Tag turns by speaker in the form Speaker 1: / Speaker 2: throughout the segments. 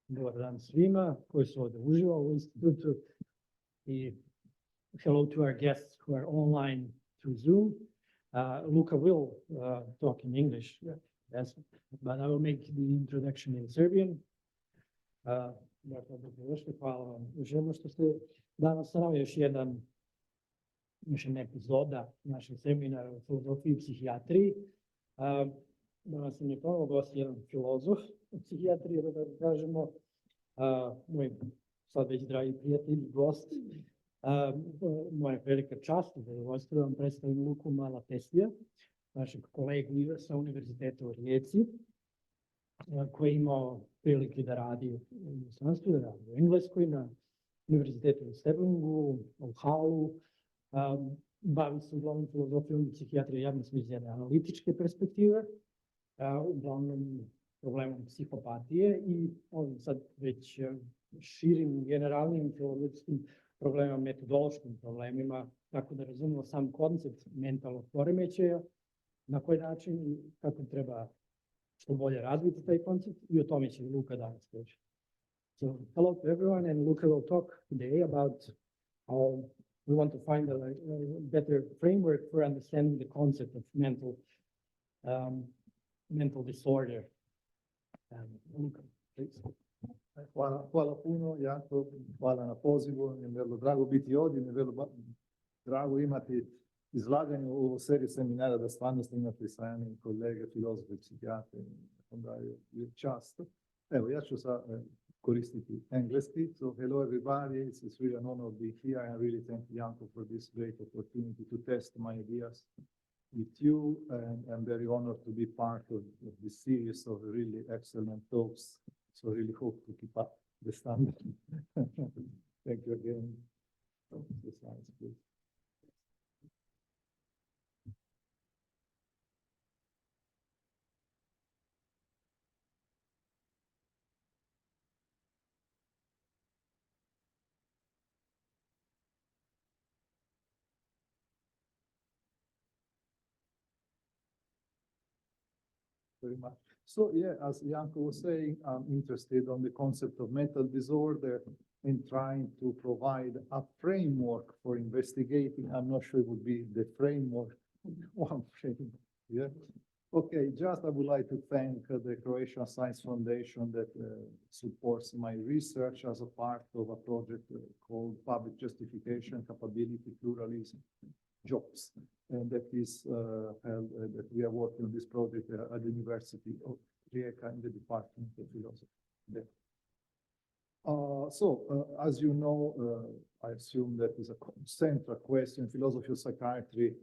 Speaker 1: Dobar dan svima koji su ovdje uživo u institutu i hello to our guests who are online through Zoom. Luca will talk in English, yes, but I will make the introduction in Serbian. Dakle, dobrodošli, hvala vam još jednom što ste danas sa nama, još jedna epizoda našeg seminara o filozofiji i psihijatriji. Danas nam je ponovo gost jedan filozof u psihijatriji, da kažemo, moj sad već dragi prijatelj, gost. Moja velika čast i zadovoljstvo da vam predstavim Luku Malatestija, našeg kolegu sa Univerziteta u Rijeci, koji je imao prilike da radi u inostranstvu, da radi u Engleskoj, na Univerzitetu u Sterlingu, u Halu. Bavi se uglavnom filozofijom i psihijatrije javne smisla jedne analitičke perspektive, uglavnom problemom psihopatije i ovim sad već širim, generalnim filozofskim problemima, metodološkim problemima, kako da razumemo sam koncept mentalnog poremećaja, na koji način i kako treba što bolje razviti taj koncept, i o tome će Luka danas pričati. So, hello to everyone, and Luca will talk today about how we want to find a better framework for understanding the concept of mental disorder. Luka, please.
Speaker 2: Hvala puno, Janko, hvala na pozivu, mi je vrlo drago biti ovdje, mi je vrlo drago imati izlaganje u ovoj seriji seminara, da stvarno ste imate sajani kolege, filozofi, psihijatri, onda je čast. Evo, ja ću koristiti engleski. So, hello everybody, it's really an honor to be here. I really thank Janko for this great opportunity to test my ideas with you, and I'm very honored to be part of this series of really excellent talks. So really hope to keep up the standard. Thank you again. The slides, please. Very much. So yeah, as Janko was saying, I'm interested on the concept of mental disorder and trying to provide a framework for investigating. I'm not sure it would be the framework, one framework, yeah. Okay, just I would like to thank the Croatian Science Foundation that supports my research as a part of a project called Public Justification, Capability, Pluralism, Jobs. And that is held, that we are working on this project at the University of Rijeka in the Department of Philosophy. As you know, I assume that is a central question in philosophy of psychiatry.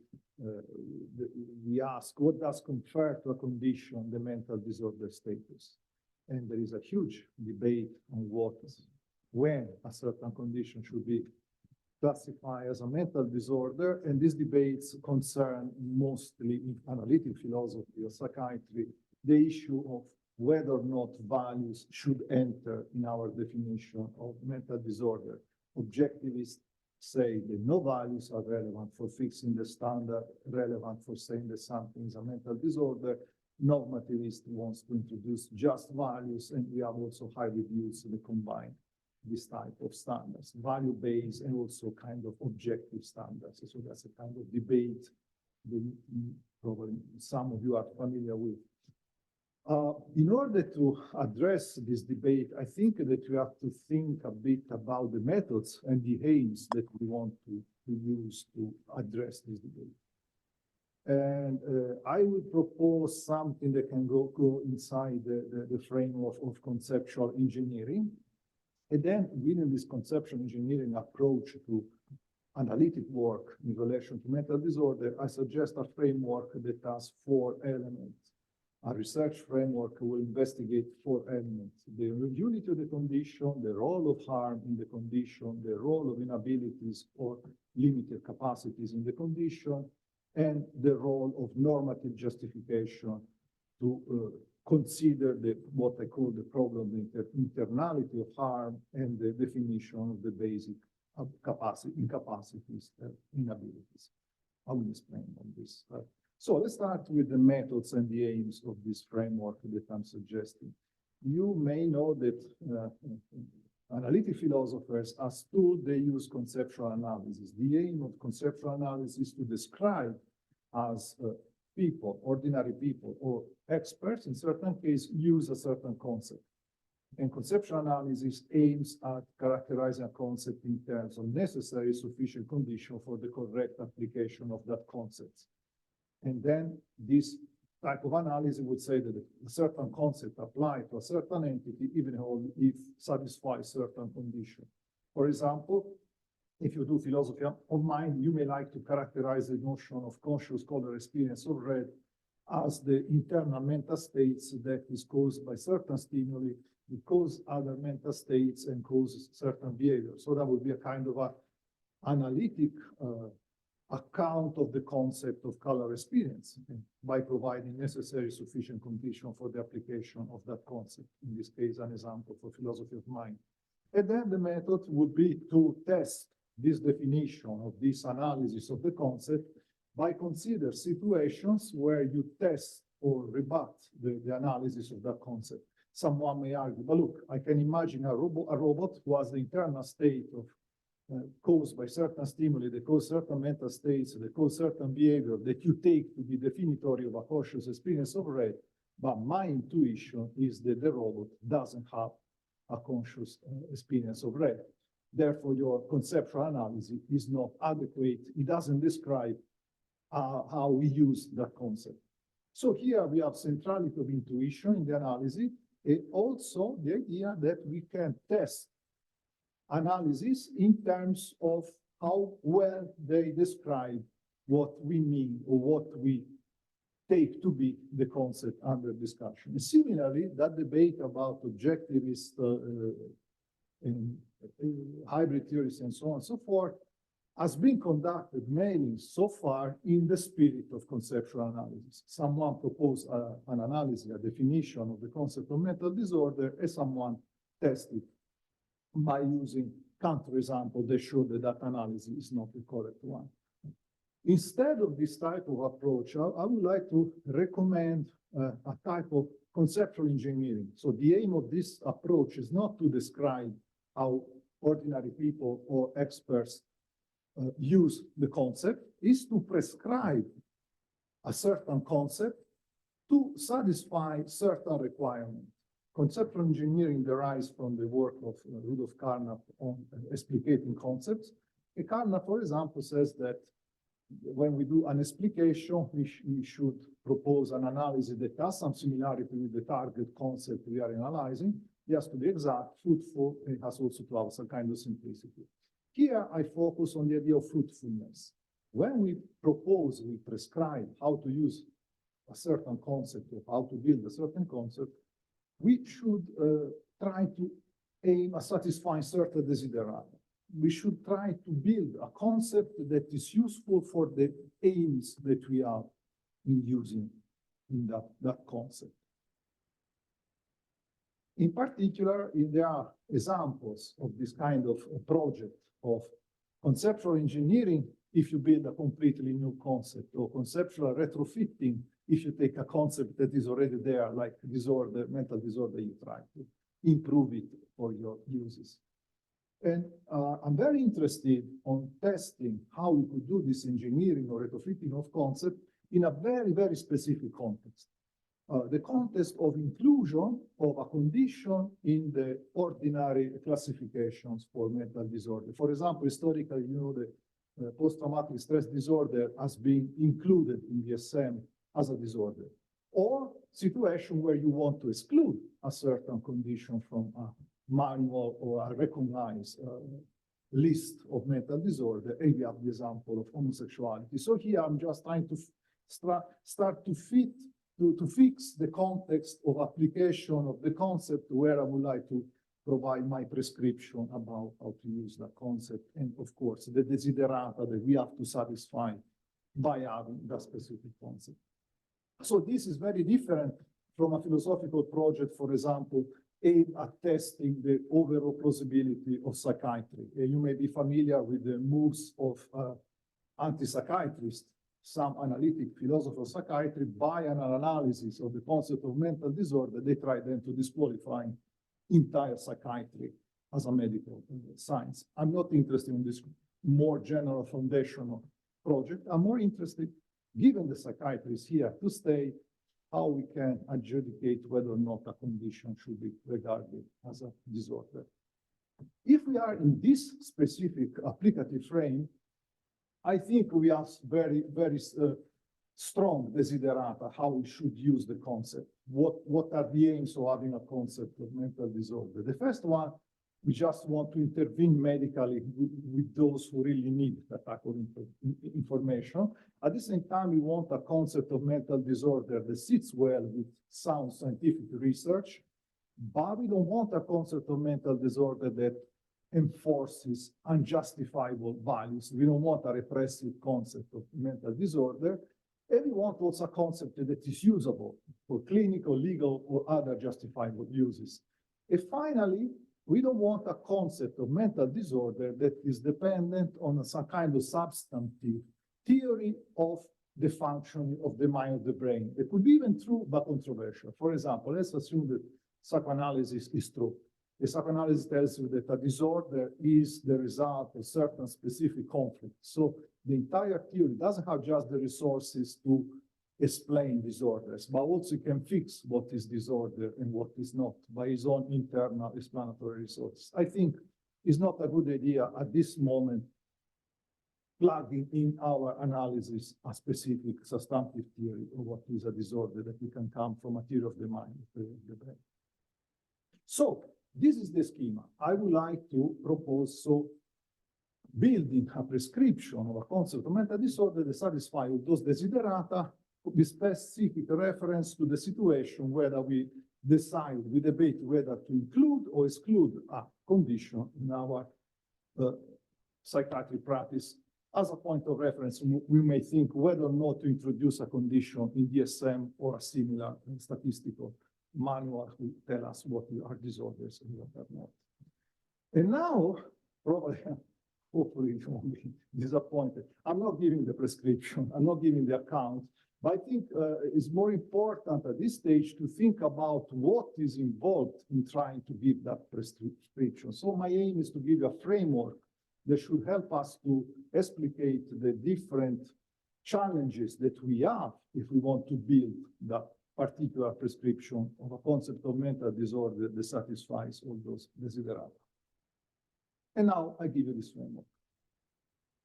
Speaker 2: We ask, what does confer to a condition the mental disorder status? And there is a huge debate on when a certain condition should be classified as a mental disorder, and these debates concern mostly in analytic philosophy or psychiatry the issue of whether or not values should enter in our definition of mental disorder. Objectivists say that no values are relevant for fixing the standard, relevant for saying that something is a mental disorder. Normativist wants to introduce just values, and we have also hybrid views that combine this type of standards, value-based and also kind of objective standards. So that's a kind of debate that probably some of you are familiar with. In order to address this debate, I think that we have to think a bit about the methods and the aims that we want to use to address this debate. And I will propose something that can go inside the framework of conceptual engineering. And then within this conceptual engineering approach to analytic work in relation to mental disorder, I suggest a framework that has 4 elements. A research framework will investigate 4 elements: the unity of the condition, the role of harm in the condition, the role of inabilities or limited capacities in the condition, and the role of normative justification to consider what I call the problem, the internality of harm, and the definition of the basic incapacities and inabilities. I will explain on this. So let's start with the methods and the aims of this framework that I'm suggesting. you may know that analytic philosophers, as tools, they use conceptual analysis. The aim of conceptual analysis is to describe as people, ordinary people, or experts, in certain cases, use a certain concept. And conceptual analysis aims at characterizing a concept in terms of necessary sufficient condition for the correct application of that concept. And then this type of analysis would say that a certain concept applied to a certain entity, even if satisfies certain condition. For example, if you do philosophy of mind, you may like to characterize the notion of conscious color experience of red as the internal mental states that is caused by certain stimuli, that cause other mental states and causes certain behavior. So that would be a kind of analytic account of the concept of color experience by providing necessary sufficient condition for the application of that concept. In this case, an example for philosophy of mind. And then the method would be to test this definition of this analysis of the concept by consider situations where you test or rebut the analysis of that concept. Someone may argue, but look, I can imagine a robot who has the internal state of caused by certain stimuli, that cause certain mental states, that cause certain behavior that you take to be definitory of a conscious experience of red, but my intuition is that the robot doesn't have a conscious experience of red. Therefore, your conceptual analysis is not adequate. It doesn't describe how we use that concept. So here we have centrality of intuition in the analysis, and also the idea that we can test analysis in terms of how well they describe what we mean or what we take to be the concept under discussion. And similarly, that debate about objectivist and hybrid theories and so on and so forth has been conducted mainly so far in the spirit of conceptual analysis. Someone proposed an analysis, a definition of the concept of mental disorder, and someone tested by using counterexample that showed that that analysis is not the correct one. Instead of this type of approach, I would like to recommend a type of conceptual engineering. So the aim of this approach is not to describe how ordinary people or experts use the concept, is to prescribe a certain concept to satisfy certain requirements. Conceptual engineering derives from the work of Rudolf Carnap on explicating concepts. And Carnap, for example, says that when we do an explication, we should propose an analysis that has some similarity with the target concept we are analyzing. It has to be exact, fruitful, and it has also to have some kind of simplicity. Here, I focus on the idea of fruitfulness. When we propose, we prescribe how to use a certain concept or how to build a certain concept, we should try to aim at satisfying certain desiderata. We should try to build a concept that is useful for the aims that we are in using in that concept. In particular, there are examples of this kind of project of conceptual engineering if you build a completely new concept, or conceptual retrofitting if you take a concept that is already there, like disorder, mental disorder, you try to improve it for your uses. And I'm very interested on testing how we could do this engineering or retrofitting of concept in a very, very specific context. The context of inclusion of a condition in the ordinary classifications for mental disorder. For example, historically, you know, the post-traumatic stress disorder has been included in the DSM as a disorder, or situation where you want to exclude a certain condition from a manual or a recognized list of mental disorder, and we have the example of homosexuality. So here I'm just trying to start to fix the context of application of the concept where I would like to provide my prescription about how to use that concept, and of course the desiderata that we have to satisfy by having that specific concept. So this is very different from a philosophical project, for example, aimed at testing the overall plausibility of psychiatry. You may be familiar with the moves of anti-psychiatrists some analytic philosophy of psychiatry, by an analysis of the concept of mental disorder, they try then to disqualify entire psychiatry as a medical science. I'm not interested in this more general foundational project. I'm more interested, given the psychiatry is here to stay, how we can adjudicate whether or not a condition should be regarded as a disorder. If we are in this specific applicative frame, I think we have very, very strong desiderata how we should use the concept. What are the aims of having a concept of mental disorder? The first one, we just want to intervene medically with those who really need that type of information. At the same time, we want a concept of mental disorder that sits well with sound scientific research, but we don't want a concept of mental disorder that enforces unjustifiable values. We don't want a repressive concept of mental disorder, and we want also a concept that is usable for clinical, legal, or other justifiable uses. And finally, we don't want a concept of mental disorder that is dependent on some kind of substantive theory of the functioning of the mind of the brain. It could be even true, but controversial. For example, let's assume that psychoanalysis is true. The psychoanalysis tells you that a disorder is the result of certain specific conflict. So the entire theory doesn't have just the resources to explain disorders, but also can fix what is disorder and what is not by his own internal explanatory resources. I think it's not a good idea at this moment plugging in our analysis a specific substantive theory of what is a disorder that we can come from a theory of the mind, the brain. So this is the schema. I would like to propose, so building a prescription of a concept of mental disorder that satisfies all those desiderata with specific reference to the situation, whether we decide, we debate whether to include or exclude a condition in our psychiatric practice. As a point of reference, we may think whether or not to introduce a condition in DSM or a similar statistical manual who tell us what are disorders and what are not. And now, probably, hopefully you won't be disappointed. I'm not giving the prescription, I'm not giving the account, but I think it's more important at this stage to think about what is involved in trying to give that prescription. So my aim is to give you a framework that should help us to explicate the different challenges that we have if we want to build that particular prescription of a concept of mental disorder that satisfies all those desiderata. And now I give you this framework.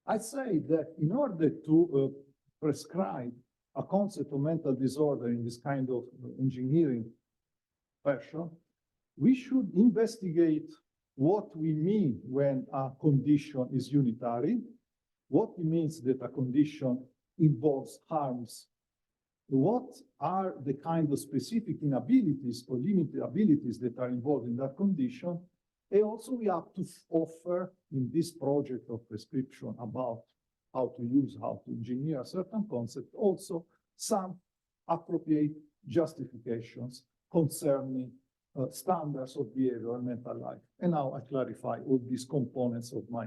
Speaker 2: I say that in order to prescribe a concept of mental disorder in this kind of engineering fashion, we should investigate what we mean when a condition is unitary, what it means that a condition involves harms, what are the kind of specific inabilities or limited abilities that are involved in that condition, and also we have to offer in this project of prescription about how to use, how to engineer a certain concept, also some appropriate justifications concerning standards of behavior and mental life. And now I clarify all these components of my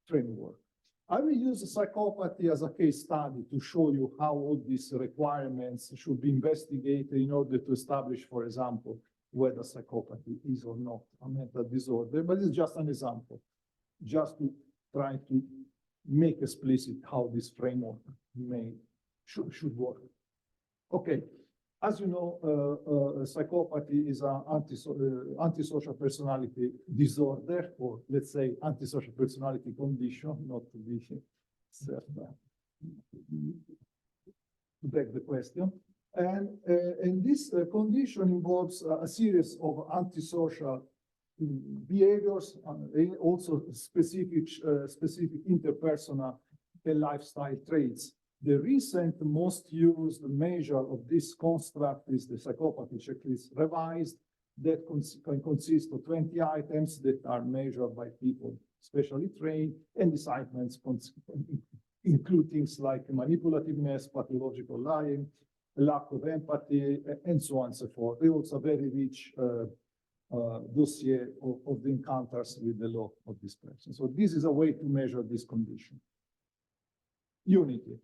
Speaker 2: framework. I will use psychopathy as a case study to show you how all these requirements should be investigated in order to establish, for example, whether psychopathy is or not a mental disorder. But it's just an example, just to try to make explicit how this framework should work. Okay, as you know, psychopathy is an antisocial personality disorder, or let's say antisocial personality condition, not to be certain, to beg the question. And this condition involves a series of antisocial behaviors, and also specific interpersonal and lifestyle traits. The recent most used measure of this construct is the psychopathy checklist revised, that can consist of 20 items that are measured by people specially trained, and assignments include things like manipulativeness, pathological lying, lack of empathy, and so on and so forth. They also very rich dossier of the encounters with the law of this person. So this is a way to measure this condition. Unity.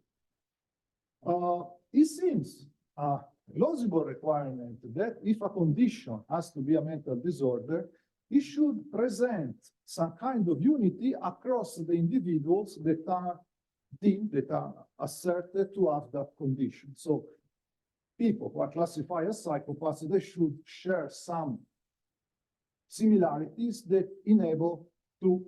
Speaker 2: It seems a plausible requirement that if a condition has to be a mental disorder, it should present some kind of unity across the individuals that are deemed, that are asserted to have that condition. So people who are classified as psychopaths, they should share some similarities that enable to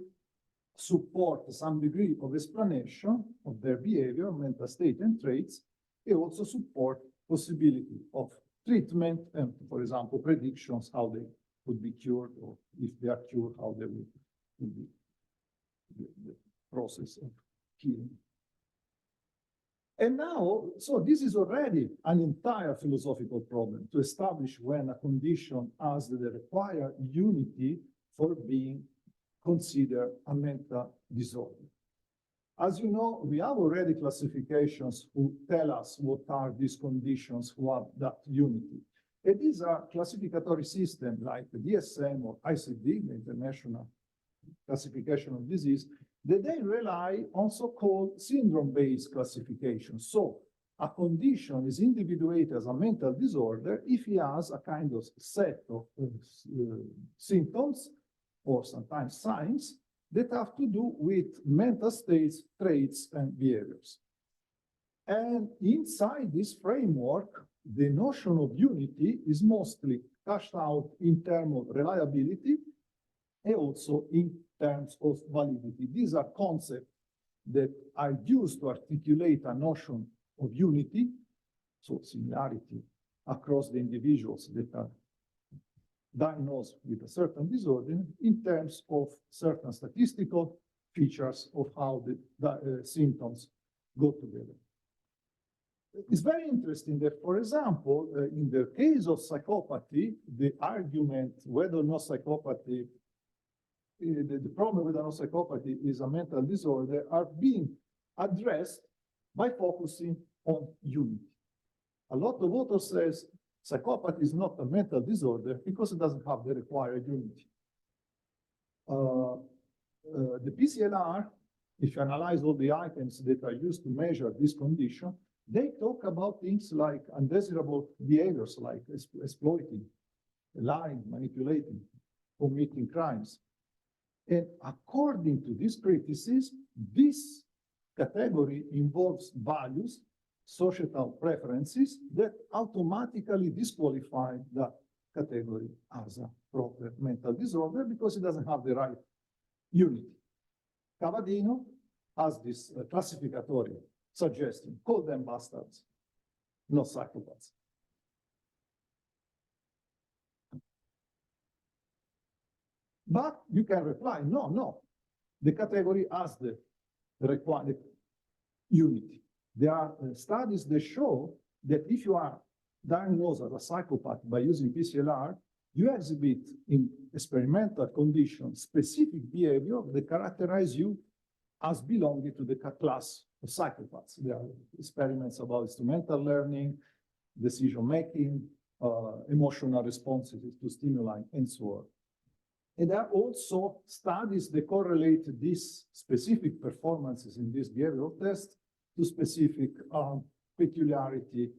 Speaker 2: support some degree of explanation of their behavior, mental state and traits, and also support possibility of treatment and, for example, predictions, how they would be cured, or if they are cured, how they would be the process of healing. And now, so this is already an entire philosophical problem to establish when a condition has the required unity for being considered a mental disorder. As you know, we have already classifications who tell us what are these conditions who have that unity. And these are classificatory systems like the DSM or ICD, the International Classification of Disease, that they rely on so-called syndrome-based classification. So a condition is individuated as a mental disorder if it has a kind of set of symptoms or sometimes signs that have to do with mental states, traits, and behaviors. And inside this framework, the notion of unity is mostly cashed out in terms of reliability and also in terms of validity. These are concepts that are used to articulate a notion of unity, so similarity across the individuals that are diagnosed with a certain disorder in terms of certain statistical features of how the symptoms go together. It's very interesting that, for example, in the case of psychopathy, the argument whether or not psychopathy, the problem with psychopathy is a mental disorder are being addressed by focusing on unity. A lot of authors says psychopathy is not a mental disorder because it doesn't have the required unity. The PCLR, if you analyze all the items that are used to measure this condition, they talk about things like undesirable behaviors, like exploiting, lying, manipulating, committing crimes. And according to this criticism, this category involves values, societal preferences that automatically disqualify that category as a proper mental disorder because it doesn't have the right unity. Cavadino has this classificatory suggestion, call them bastards, not psychopaths. But you can reply, no, the category has the required unity. There are studies that show that if you are diagnosed as a psychopath by using PCLR, you exhibit in experimental conditions specific behavior that characterize you as belonging to the class of psychopaths. There are experiments about instrumental learning, decision-making, emotional responses to stimuli, and so on. And there are also studies that correlate these specific performances in this behavioral test to specific peculiarity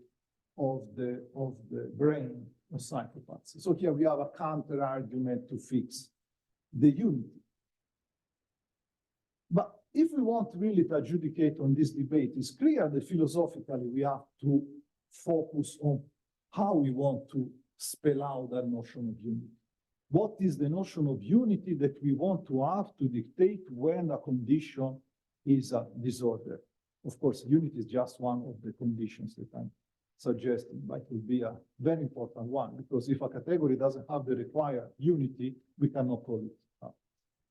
Speaker 2: of the brain of psychopaths. So here we have a counter argument to fix the unity. But if we want really to adjudicate on this debate, it's clear that philosophically we have to focus on how we want to spell out that notion of unity. What is the notion of unity that we want to have to dictate when a condition is a disorder? Of course, unity is just one of the conditions that I'm suggesting, but it will be a very important one, because if a category doesn't have the required unity, we cannot call it a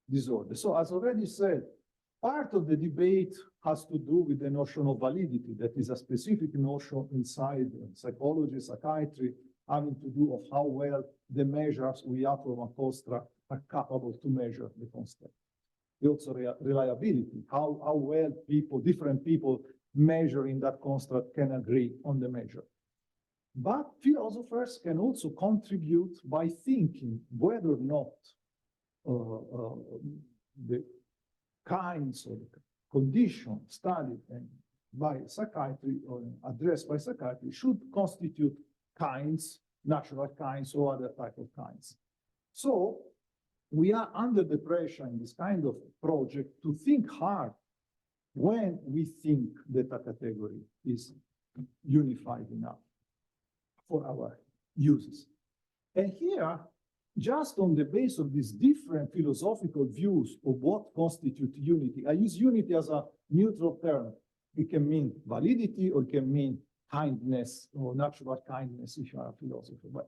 Speaker 2: disorder. So as already said, part of the debate has to do with the notion of validity, that is a specific notion inside psychology, psychiatry, having to do of how well the measures we have from a construct are capable to measure the construct. Also reliability, how well different people measuring that construct can agree on the measure. But philosophers can also contribute by thinking whether or not the kinds of conditions studied and by psychiatry or addressed by psychiatry should constitute kinds, natural kinds or other type of kinds. So we are under the pressure in this kind of project to think hard when we think that a category is unified enough for our uses. And here, just on the basis of these different philosophical views of what constitutes unity, I use unity as a neutral term. It can mean validity or it can mean kindness or natural kindness if you are a philosopher. But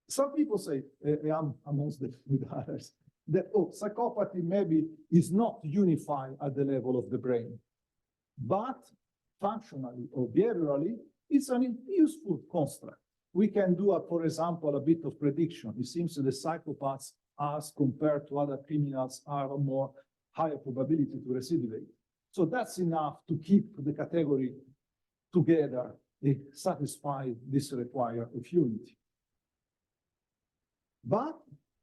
Speaker 2: some people say, I'm amongst the with others, that psychopathy maybe is not unified at the level of the brain, but functionally or behaviorally, it's an useful construct. We can do, for example, a bit of prediction. It seems that the psychopaths, as compared to other criminals, are a more higher probability to recidivate. So that's enough to keep the category together, satisfy this requirement of unity. But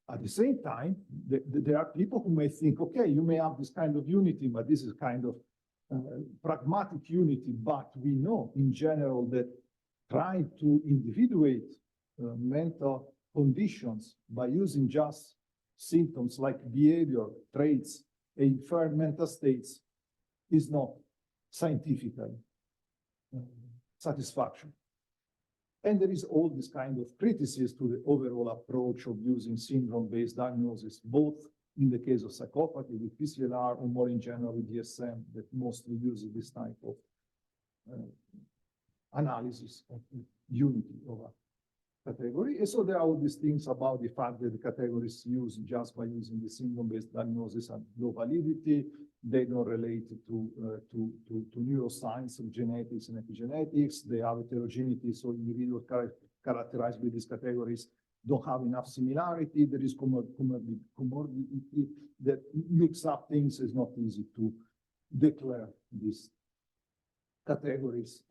Speaker 2: at the same time, there are people who may think, okay, you may have this kind of unity, but this is kind of pragmatic unity. But we know in general that trying to individuate mental conditions by using just symptoms like behavior, traits, and inferred mental states is not scientifically satisfactory. And there is all this kind of criticism to the overall approach of using syndrome-based diagnosis, both in the case of psychopathy with PCLR or more in general with DSM that mostly uses this type of analysis of the unity of a category. And so there are all these things about the fact that the categories used just by using the syndrome-based diagnosis are low validity. They don't relate to neuroscience and genetics and epigenetics. They have heterogeneity, so individuals characterized with these categories don't have enough similarity. There is comorbidity that mix up things. It's not easy to declare these categories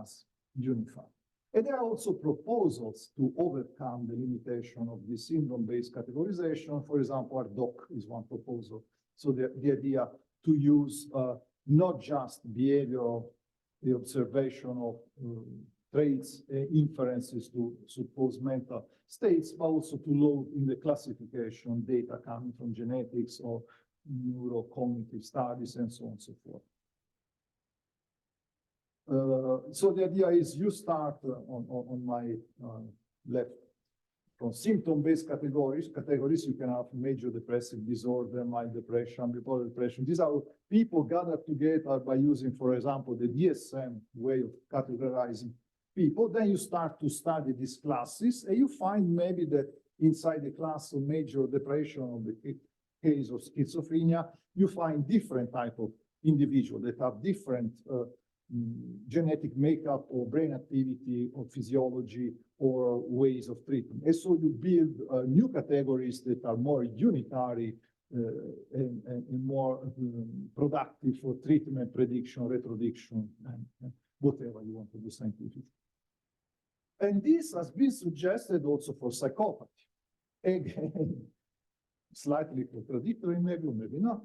Speaker 2: as unified. And there are also proposals to overcome the limitation of the syndrome-based categorization. For example, RDoC is one proposal. So the idea to use not just behavioral, the observation of traits, inferences to suppose mental states, but also to load in the classification data coming from genetics or neurocognitive studies and so on and so forth. So the idea is you start on my left from symptom-based categories. You can have major depressive disorder, mild depression, bipolar depression. These are people gathered together by using, for example, the DSM way of categorizing people. Then you start to study these classes, and you find maybe that inside the class of major depression, or the case of schizophrenia, you find different type of individuals that have different genetic makeup or brain activity or physiology or ways of treatment. And so you build new categories that are more unitary and more productive for treatment, prediction, retrodiction, and whatever you want to do scientifically. And this has been suggested also for psychopathy. Again, slightly contradictory, maybe or maybe not.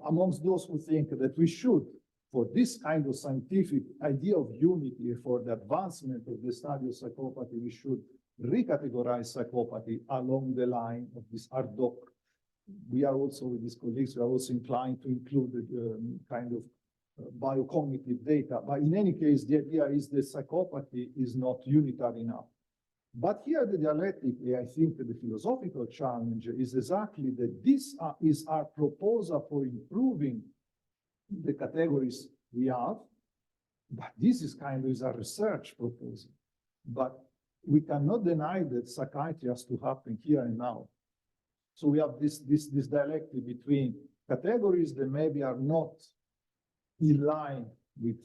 Speaker 2: Amongst those who think that we should, for this kind of scientific idea of unity, for the advancement of the study of psychopathy, we should recategorize psychopathy along the line of this RDoC. We are also, with these colleagues, we are also inclined to include the kind of biocognitive data. But in any case, the idea is that psychopathy is not unitary enough. But here the dialectic, I think that the philosophical challenge is exactly that this is our proposal for improving the categories we have, but this is kind of a research proposal. But we cannot deny that psychiatry has to happen here and now. So we have this dialectic between categories that maybe are not in line with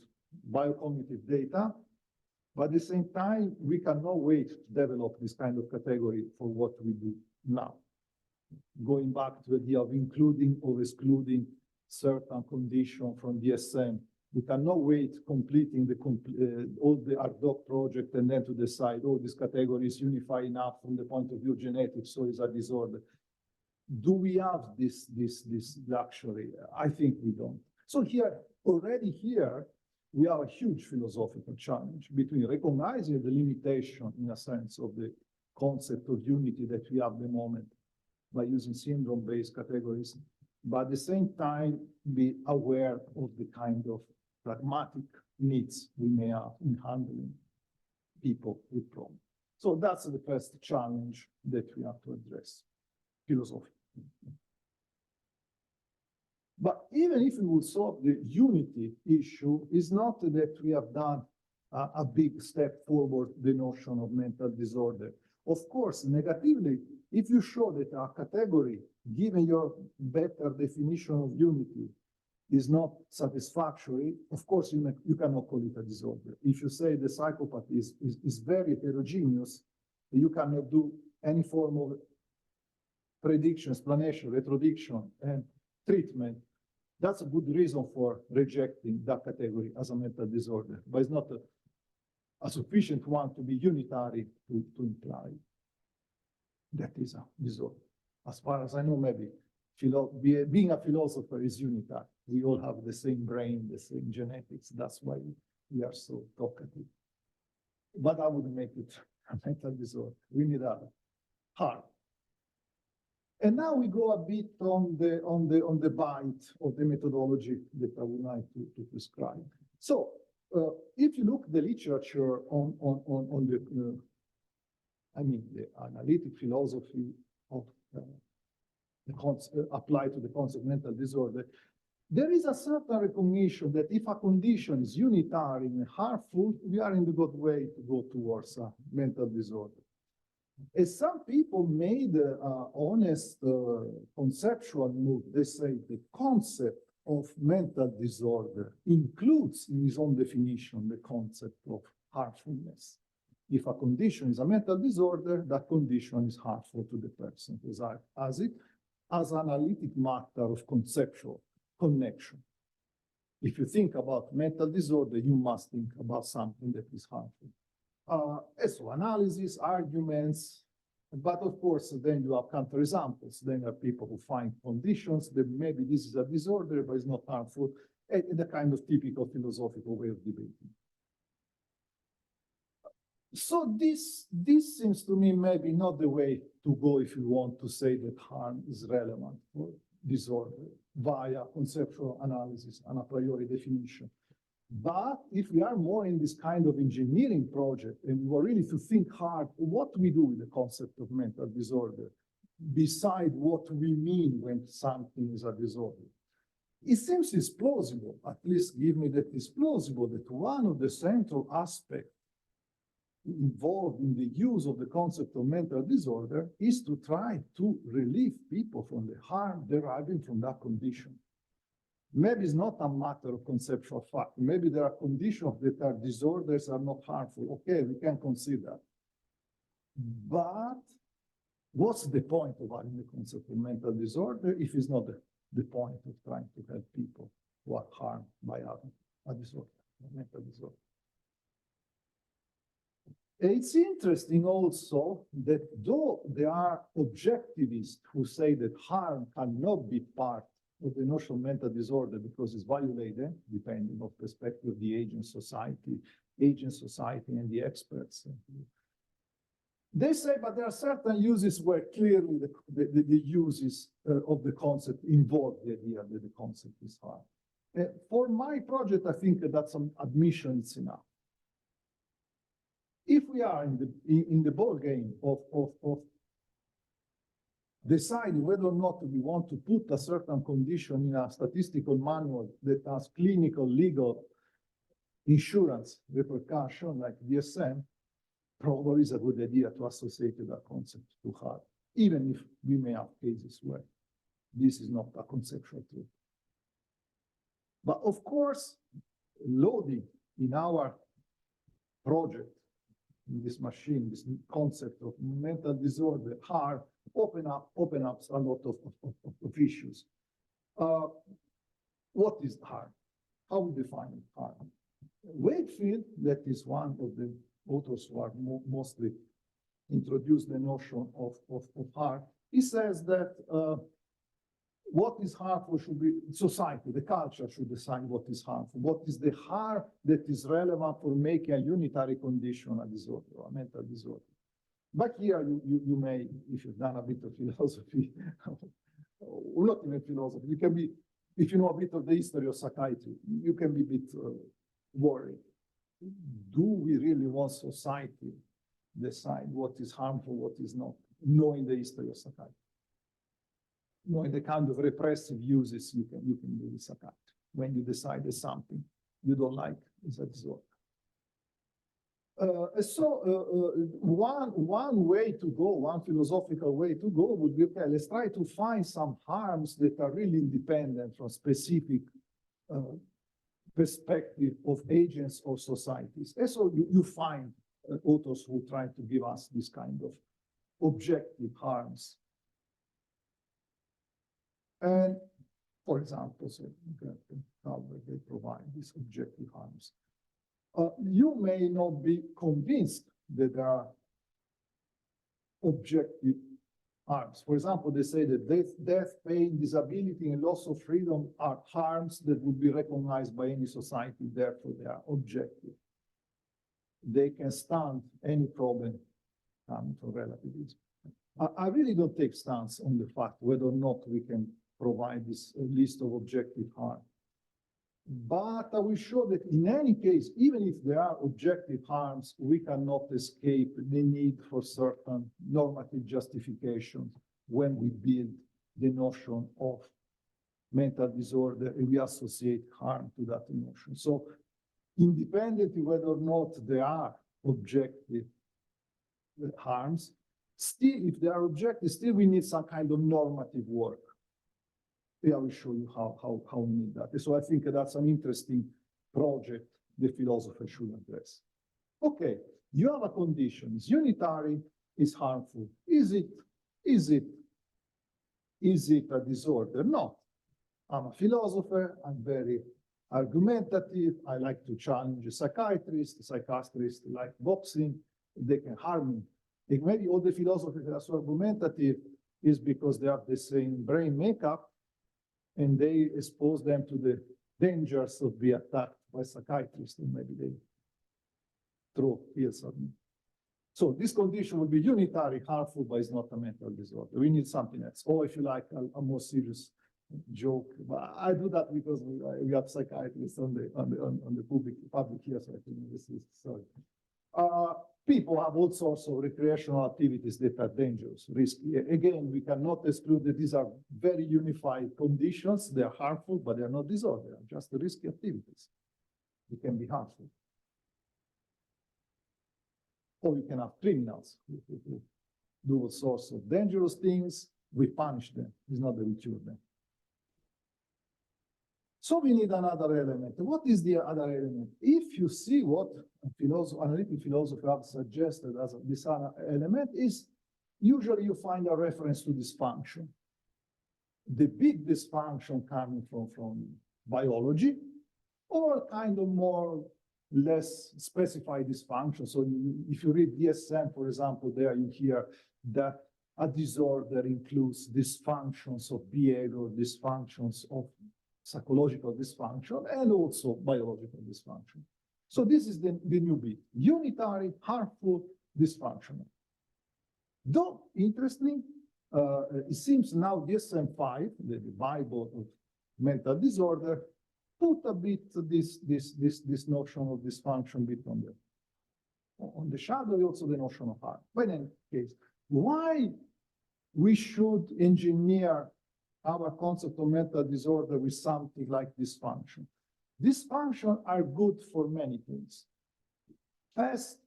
Speaker 2: biocognitive data, but at the same time, we cannot wait to develop this kind of category for what we do now. Going back to the idea of including or excluding certain condition from DSM. We cannot wait completing all the RDoC project and then to decide, oh, this category is unified enough from the point of view of genetics, so it's a disorder. Do we have this luxury? I think we don't. So already here, we have a huge philosophical challenge between recognizing the limitation, in a sense, of the concept of unity that we have at the moment by using syndrome-based categories, but at the same time, be aware of the kind of pragmatic needs we may have in handling people with problems. So that's the first challenge that we have to address, philosophy. But even if we will solve the unity issue, it's not that we have done a big step forward the notion of mental disorder. Of course, negatively, if you show that a category, given your better definition of unity, is not satisfactory, of course, you cannot call it a disorder. If you say the psychopath is very heterogeneous, you cannot do any form of prediction, explanation, retrodiction, and treatment. That's a good reason for rejecting that category as a mental disorder, but it's not a sufficient one to be unitary to imply that is a disorder. As far as I know, maybe being a philosopher is unitary. We all have the same brain, the same genetics. That's why we are so talkative. But I wouldn't make it a mental disorder. We need a heart. And now we go a bit on the bite of the methodology that I would like to prescribe. So if you look at the literature on the analytic philosophy of applied to the concept of mental disorder, there is a certain recognition that if a condition is unitary and harmful, we are in the good way to go towards a mental disorder. As some people made honest conceptual move, they say the concept of mental disorder includes in its own definition the concept of harmfulness. If a condition is a mental disorder, that condition is harmful to the person as it as an analytic matter of conceptual connection. If you think about mental disorder, you must think about something that is harmful. So analysis, arguments, but of course, then you have counterexamples. Then there are people who find conditions that maybe this is a disorder, but it's not harmful, and the kind of typical philosophical way of debating. So this seems to me maybe not the way to go if you want to say that harm is relevant for disorder via conceptual analysis and a priori definition. But if we are more in this kind of engineering project and we were really to think hard what we do with the concept of mental disorder, beside what we mean when something is a disorder, it seems it's plausible, at least give me that it's plausible, that one of the central aspects involved in the use of the concept of mental disorder is to try to relieve people from the harm deriving from that condition. Maybe it's not a matter of conceptual fact. Maybe there are conditions that are disorders are not harmful. Okay, we can consider. But what's the point of having the concept of mental disorder if it's not the point of trying to help people who are harmed by a disorder, a mental disorder? It's interesting also that though there are objectivists who say that harm cannot be part of the notion of mental disorder because it's violated, depending on perspective of the agent society and the experts. They say, but there are certain uses where clearly the uses of the concept involve the idea that the concept is harm. For my project, I think that some admission is enough. If we are in the ball game of deciding whether or not we want to put a certain condition in a statistical manual that has clinical, legal, insurance repercussion like DSM, probably is a good idea to associate that concept to harm, even if we may have cases where this is not a conceptual truth. But of course, loading in our project, in this machine, this concept of mental disorder, harm, open up a lot of issues. What is harm? How we define harm? Wakefield, that is one of the authors who are mostly introduced the notion of harm, he says that what is harmful should be society, the culture should decide what is harmful, what is the harm that is relevant for making a unitary condition a disorder, or a mental disorder. But here you may, if you've done a bit of philosophy, or not even philosophy, you can be, if you know a bit of the history of psychiatry, you can be a bit worried. Do we really want society decide what is harmful, what is not, knowing the history of psychiatry? Knowing the kind of repressive uses you can do with psychiatry. When you decide that something you don't like is a disorder. One way to go, one philosophical way to go would be, okay, let's try to find some harms that are really independent from specific perspective of agents or societies. And so you find authors who try to give us this kind of objective harms. And for example, so how they provide these objective harms. You may not be convinced that there are objective harms. For example, they say that death, pain, disability, and loss of freedom are harms that would be recognized by any society, therefore they are objective. They can stand any problem coming from relativism. I really don't take stance on the fact whether or not we can provide this list of objective harm. But I will show that in any case, even if there are objective harms, we cannot escape the need for certain normative justifications when we build the notion of mental disorder and we associate harm to that notion. So independently whether or not there are objective harms, still, if they are objective, still we need some kind of normative work. Yeah, I will show you how we need that. So I think that's an interesting project the philosopher should address. Okay, you have a condition, it's unitary, it's harmful. Is it a disorder? No. I'm a philosopher, I'm very argumentative, I like to challenge a psychiatrist, psychiatrists like boxing, they can harm me. And maybe all the philosophers that are so argumentative is because they have the same brain makeup, and they expose them to the dangers of being attacked by psychiatrists, and maybe they throw pills at me. So this condition will be unitary, harmful, but it's not a mental disorder. We need something else. Or if you like, a more serious joke. But I do that because we have psychiatrists on the public here, so I think this is sorry. People have all sorts of recreational activities that are dangerous, risky. Again, we cannot exclude that these are very unified conditions. They are harmful, but they are not disorder. They are just risky activities. They can be harmful. Or you can have criminals who do all sorts of dangerous things. We punish them. It's not that we cure them. So we need another element. What is the other element? If you see what analytic philosophers have suggested as this other element is, usually you find a reference to dysfunction. The big dysfunction coming from biology, or kind of more less specified dysfunction. So if you read DSM, for example, there you hear that a disorder includes dysfunctions of behavior, dysfunctions of psychological dysfunction, and also biological dysfunction. So this is the new bit: unitary, harmful, dysfunctional. Though, interesting, it seems now DSM-5, the Bible of mental disorder, put a bit this notion of dysfunction bit on the shadow, also the notion of harm. But in any case, why we should engineer our concept of mental disorder with something like dysfunction? Dysfunction are good for many things. First,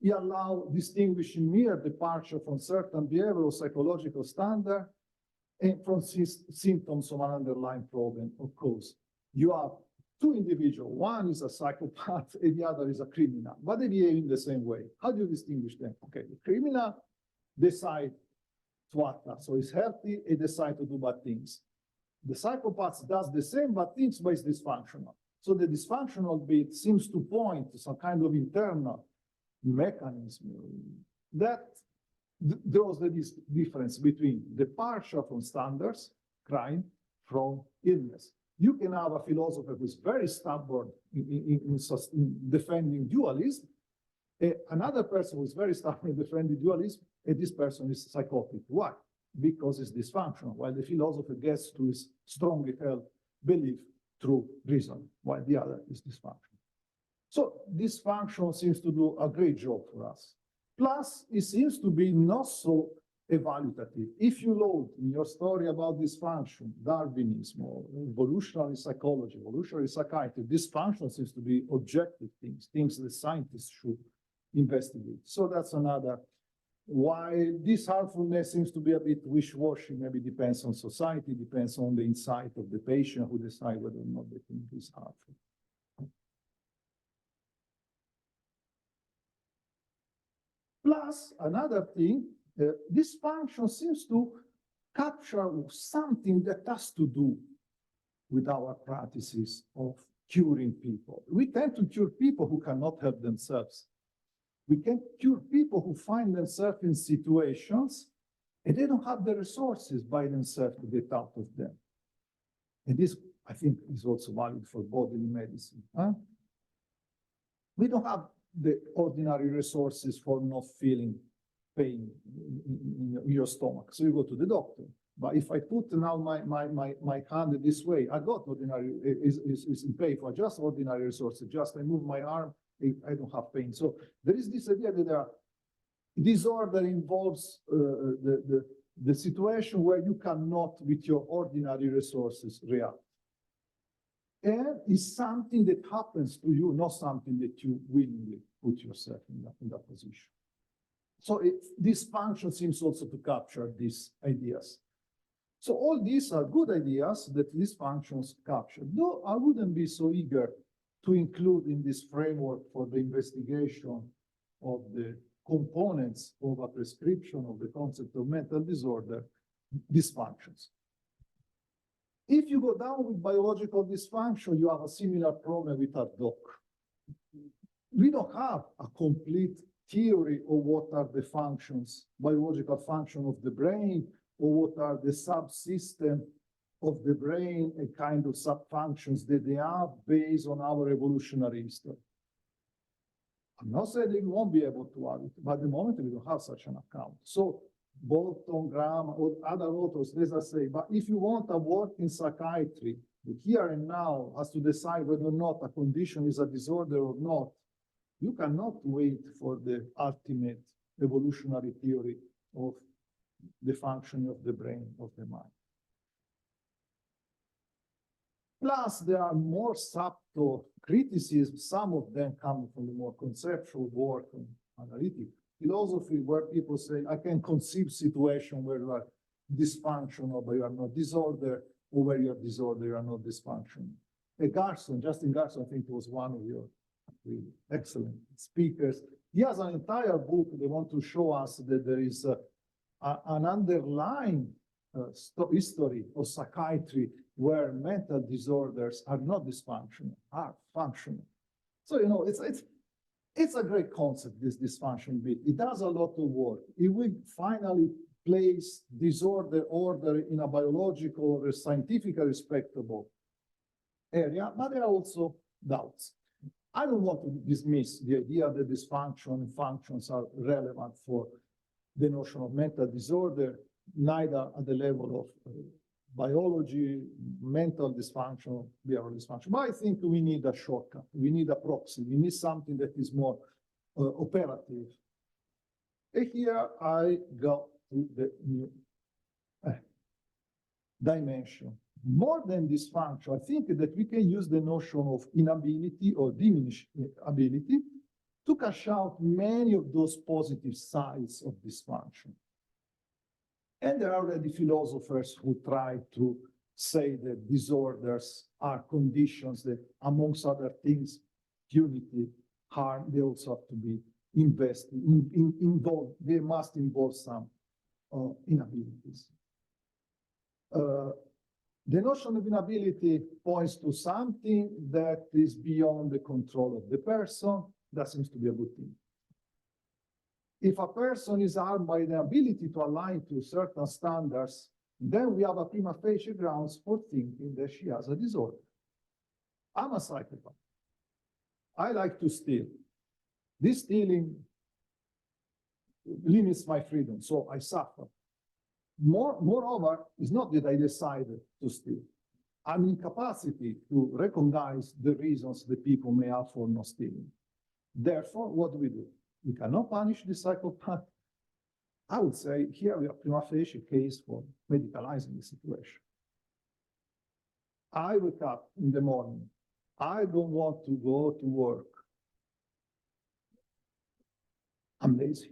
Speaker 2: you allow distinguishing mere departure from certain behavioral psychological standard and from symptoms of an underlying problem or cause. You have two individuals. One is a psychopath and the other is a criminal, but they behave in the same way. How do you distinguish them? Okay, the criminal decides to attack, so he's healthy and decides to do bad things. The psychopath does the same bad things, but it's dysfunctional. So the dysfunctional bit seems to point to some kind of internal mechanism that draws the difference between departure from standards, crime from illness. You can have a philosopher who's very stubborn in defending dualism, another person who is very stubborn in defending dualism, and this person is psychotic. Why? Because it's dysfunctional, while the philosopher gets to his strongly held belief through reason, while the other is dysfunctional. So dysfunction seems to do a great job for us. Plus, it seems to be not so evaluative. If you load in your story about dysfunction, Darwinism, or evolutionary psychology, evolutionary psychiatry, dysfunction seems to be objective things that scientists should investigate. So that's another why this harmfulness seems to be a bit wish-washy. Maybe depends on society, depends on the insight of the patient who decide whether or not they think it's harmful. Plus, another thing, this function seems to capture something that has to do with our practices of curing people. We tend to cure people who cannot help themselves. We can cure people who find themselves in situations and they don't have the resources by themselves to get out of them. And this, I think, is also valid for bodily medicine. Huh? We don't have the ordinary resources for not feeling pain in your stomach. So you go to the doctor. But if I put now my hand this way, I got ordinary, is in pain for just ordinary resources. Just I move my arm, I don't have pain. So there is this idea that disorder involves the situation where you cannot, with your ordinary resources, react. And it's something that happens to you, not something that you willingly put yourself in that position. So this function seems also to capture these ideas. So all these are good ideas that these functions capture, though I wouldn't be so eager to include in this framework for the investigation of the components of a prescription of the concept of mental disorder, these functions. If you go down with biological dysfunction, you have a similar problem with our doc. We don't have a complete theory of what are the functions, biological function of the brain, or what are the subsystem of the brain and kind of sub-functions that they have based on our evolutionary history. I'm not saying that we won't be able to have it, but at the moment we don't have such an account. So Bolton, Graham, or other authors, let's just say, but if you want a work in psychiatry, the here and now has to decide whether or not a condition is a disorder or not, you cannot wait for the ultimate evolutionary theory of the functioning of the brain, of the mind. Plus, there are more subtle criticisms, some of them coming from the more conceptual work and analytic philosophy, where people say, I can conceive situation where you are dysfunctional, but you are not disorder, or where you are disorder, you are not dysfunctional. Justin Garson, I think was one of your really excellent speakers. He has an entire book. They want to show us that there is an underlying history of psychiatry where mental disorders are not dysfunctional, are functional. So, you know, it's a great concept, this dysfunction bit. It does a lot of work. It will finally place disorder order in a biological or scientifically respectable area, but there are also doubts. I don't want to dismiss the idea that dysfunction and functions are relevant for the notion of mental disorder, neither at the level of biology, mental dysfunction, behavioral dysfunction. But I think we need a shortcut. We need a proxy. We need something that is more operative. And here I go to the new dimension. More than dysfunction, I think that we can use the notion of inability or diminished ability to cash out many of those positive sides of dysfunction. And there are already philosophers who try to say that disorders are conditions that, amongst other things, unity, harm, they also have to be involved. They must involve some inabilities. The notion of inability points to something that is beyond the control of the person. That seems to be a good thing. If a person is harmed by the ability to align to certain standards, then we have a prima facie grounds for thinking that she has a disorder. I'm a psychopath. I like to steal. This stealing limits my freedom, so I suffer. Moreover, it's not that I decided to steal. I'm incapacity to recognize the reasons that people may have for not stealing. Therefore, what do? We cannot punish the psychopath. I would say here we have prima facie case for medicalizing the situation. I wake up in the morning. I don't want to go to work. I'm lazy.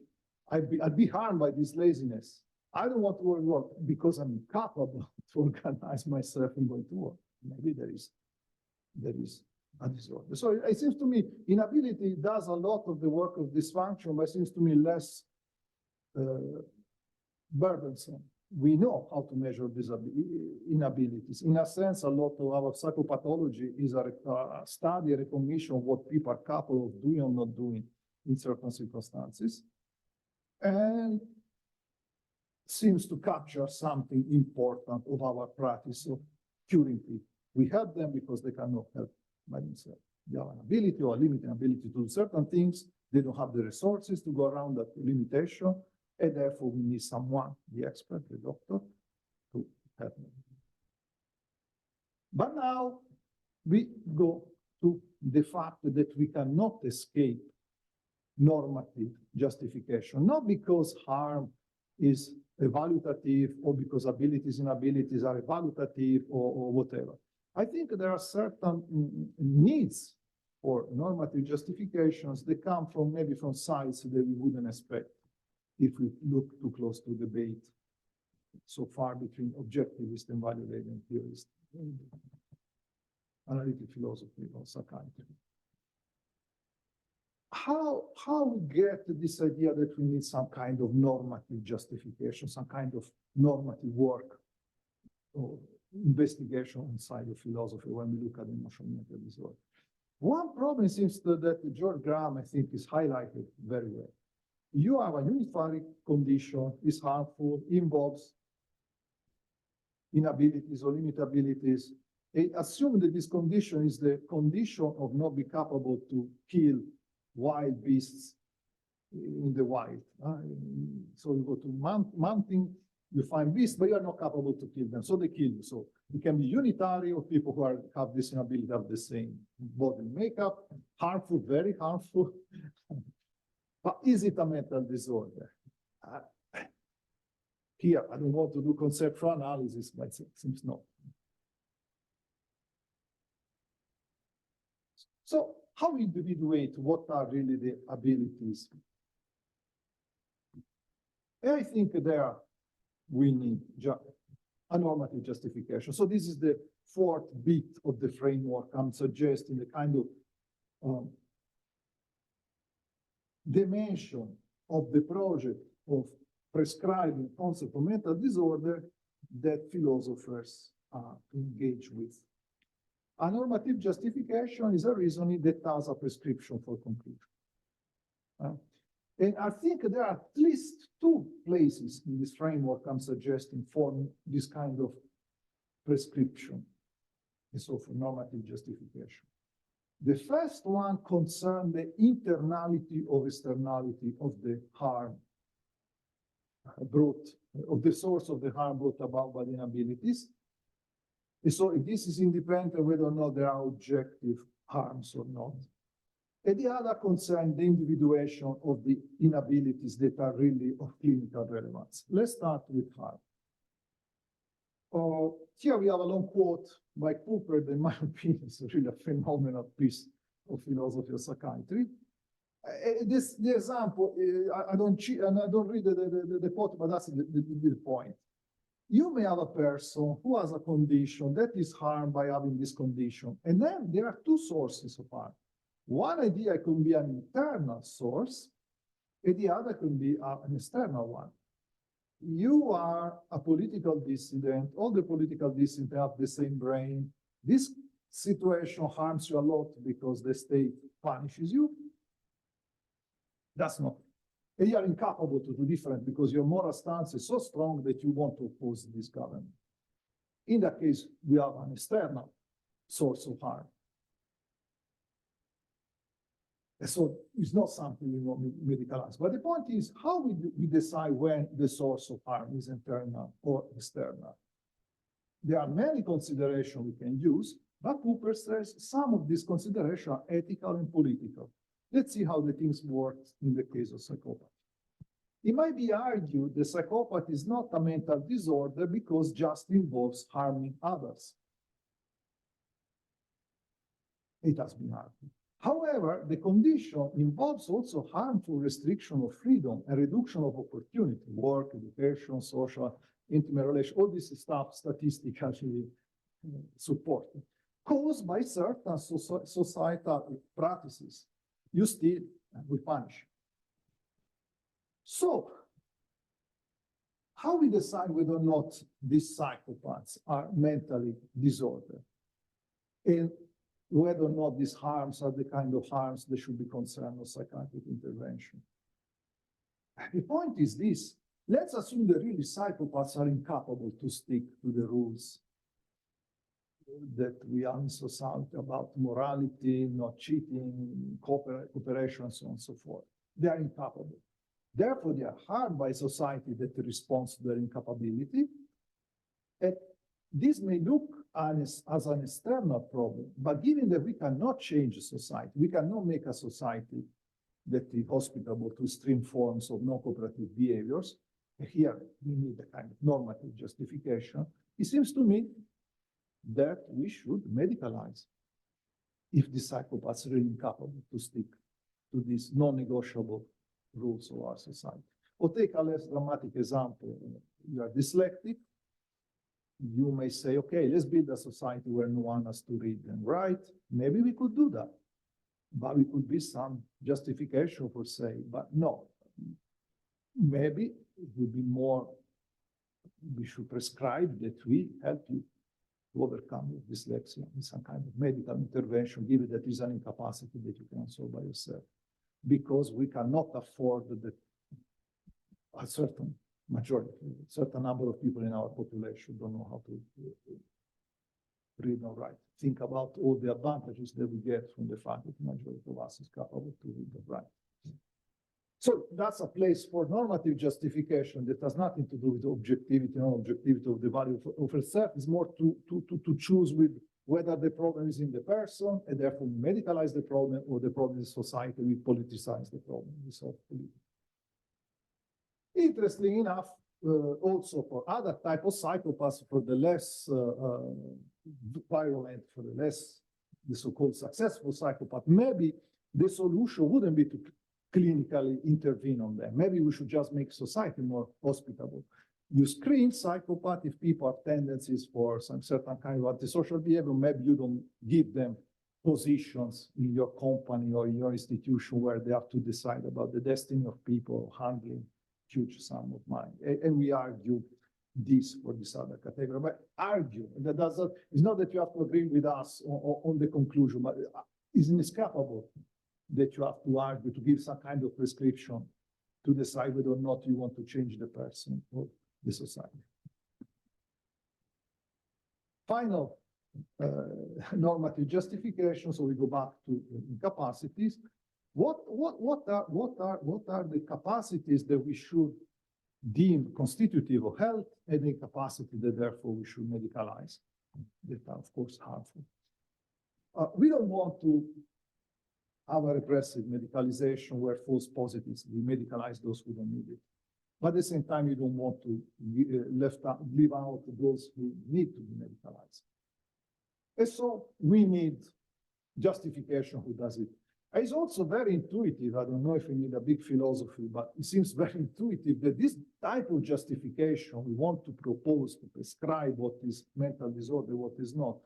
Speaker 2: I'd be harmed by this laziness. I don't want to work because I'm incapable to organize myself and going to work. Maybe there is a disorder. So it seems to me inability does a lot of the work of dysfunction, but it seems to me less burdensome. We know how to measure these inabilities. In a sense, a lot of our psychopathology is a study, a recognition of what people are capable of doing or not doing in certain circumstances, and seems to capture something important of our practice of curing people. We help them because they cannot help by themselves. They have an ability or a limited ability to do certain things. They don't have the resources to go around that limitation, and therefore we need someone, the expert, the doctor, to help them. But now we go to the fact that we cannot escape normative justification, not because harm is evaluative or because abilities and inabilities are evaluative or whatever. I think there are certain needs for normative justifications that come from maybe from sides that we wouldn't expect if we look too close to debate so far between objectivist and value-laden theorists, analytic philosophy or psychiatry. How we get this idea that we need some kind of normative justification, some kind of normative work or investigation inside of philosophy when we look at emotional mental disorder? One problem seems that George Graham, I think, is highlighted very well. You have a unitary condition, is harmful, involves inabilities or limitabilities. Assume that this condition is the condition of not be capable to kill wild beasts in the wild. So you go to mountain, you find beasts, but you are not capable to kill them, so they kill you. So it can be unitary, or people who have this inability have the same body makeup, harmful, very harmful. But is it a mental disorder? Here, I don't want to do conceptual analysis, but it seems not. So how we individuate what are really the abilities? I think there we need a normative justification. So this is the fourth bit of the framework I'm suggesting, the kind of dimension of the project of prescribing concept of mental disorder that philosophers engage with. A normative justification is a reasoning that has a prescription for conclusion. And I think there are at least two places in this framework I'm suggesting for this kind of prescription, and so for normative justification. The first one concerns the internality of externality of the harm brought, of the source of the harm brought about by the inabilities. And so this is independent whether or not there are objective harms or not. And the other concerns the individuation of the inabilities that are really of clinical relevance. Let's start with harm. Here we have a long quote by Cooper that, in my opinion, is really a phenomenal piece of philosophy of psychiatry. The example, I don't read the quote, but that's the point. You may have a person who has a condition that is harmed by having this condition. And then there are two sources of harm. One idea can be an internal source, and the other can be an external one. You are a political dissident. All the political dissidents have the same brain. This situation harms you a lot because the state punishes you. That's not And you are incapable to do different because your moral stance is so strong that you want to oppose this government. In that case, we have an external source of harm. And so it's not something we want to medicalize. But the point is, how we decide when the source of harm is internal or external? There are many considerations we can use, but Cooper says some of these considerations are ethical and political. Let's see how the things work in the case of psychopathy. It might be argued that psychopathy is not a mental disorder because just involves harming others. It has been argued. However, the condition involves also harmful restriction of freedom and reduction of opportunity, work, education, social, intimate relations, all this stuff statistically supported, caused by certain societal practices. You steal, and we punish. So, how we decide whether or not these psychopaths are mentally disordered? And whether or not these harms are the kind of harms that should be concerned with psychiatric intervention. The point is this: let's assume that really psychopaths are incapable to stick to the rules that we have in society about morality, not cheating, cooperation, and so on and so forth. They are incapable. Therefore, they are harmed by society that responds to their incapability. And this may look as an external problem, but given that we cannot change society, we cannot make a society that is hospitable to extreme forms of non-cooperative behaviors, and here we need a kind of normative justification, it seems to me that we should medicalize if the psychopaths are really incapable to stick to these non-negotiable rules of our society. Or take a less dramatic example. You are dyslexic. You may say, okay, let's build a society where no one has to read and write. Maybe we could do that. But we could be some justification for saying, but no. Maybe it would be more, we should prescribe that we help you to overcome your dyslexia in some kind of medical intervention, given that is an incapacity that you can solve by yourself. Because we cannot afford a certain majority, a certain number of people in our population don't know how to read or write. Think about all the advantages that we get from the fact that the majority of us is capable to read or write. So that's a place for normative justification that has nothing to do with objectivity, non-objectivity of the value of itself. It's more to choose with whether the problem is in the person, and therefore we medicalize the problem, or the problem is society, we politicize the problem, we solve politics. Interesting enough, also for other type of psychopaths, for the less virulent, for the so-called successful psychopath, maybe the solution wouldn't be to clinically intervene on them. Maybe we should just make society more hospitable. You screen psychopath if people have tendencies for some certain kind of antisocial behavior. Maybe you don't give them positions in your company or in your institution where they have to decide about the destiny of people handling huge sum of money. And we argue this for this other category, but argue, that doesn't, it's not that you have to agree with us on the conclusion, but it's inescapable that you have to argue to give some kind of prescription to decide whether or not you want to change the person or the society. Final normative justification, so we go back to incapacities. What are the capacities that we should deem constitutive of health, and incapacity that therefore we should medicalize, that are of course harmful? We don't want to have a repressive medicalization where false positives, we medicalize those who don't need it. But at the same time, you don't want to leave out those who need to be medicalized. And so we need justification who does it. It's also very intuitive. I don't know if we need a big philosophy, but it seems very intuitive that this type of justification we want to propose to prescribe what is mental disorder, what is not,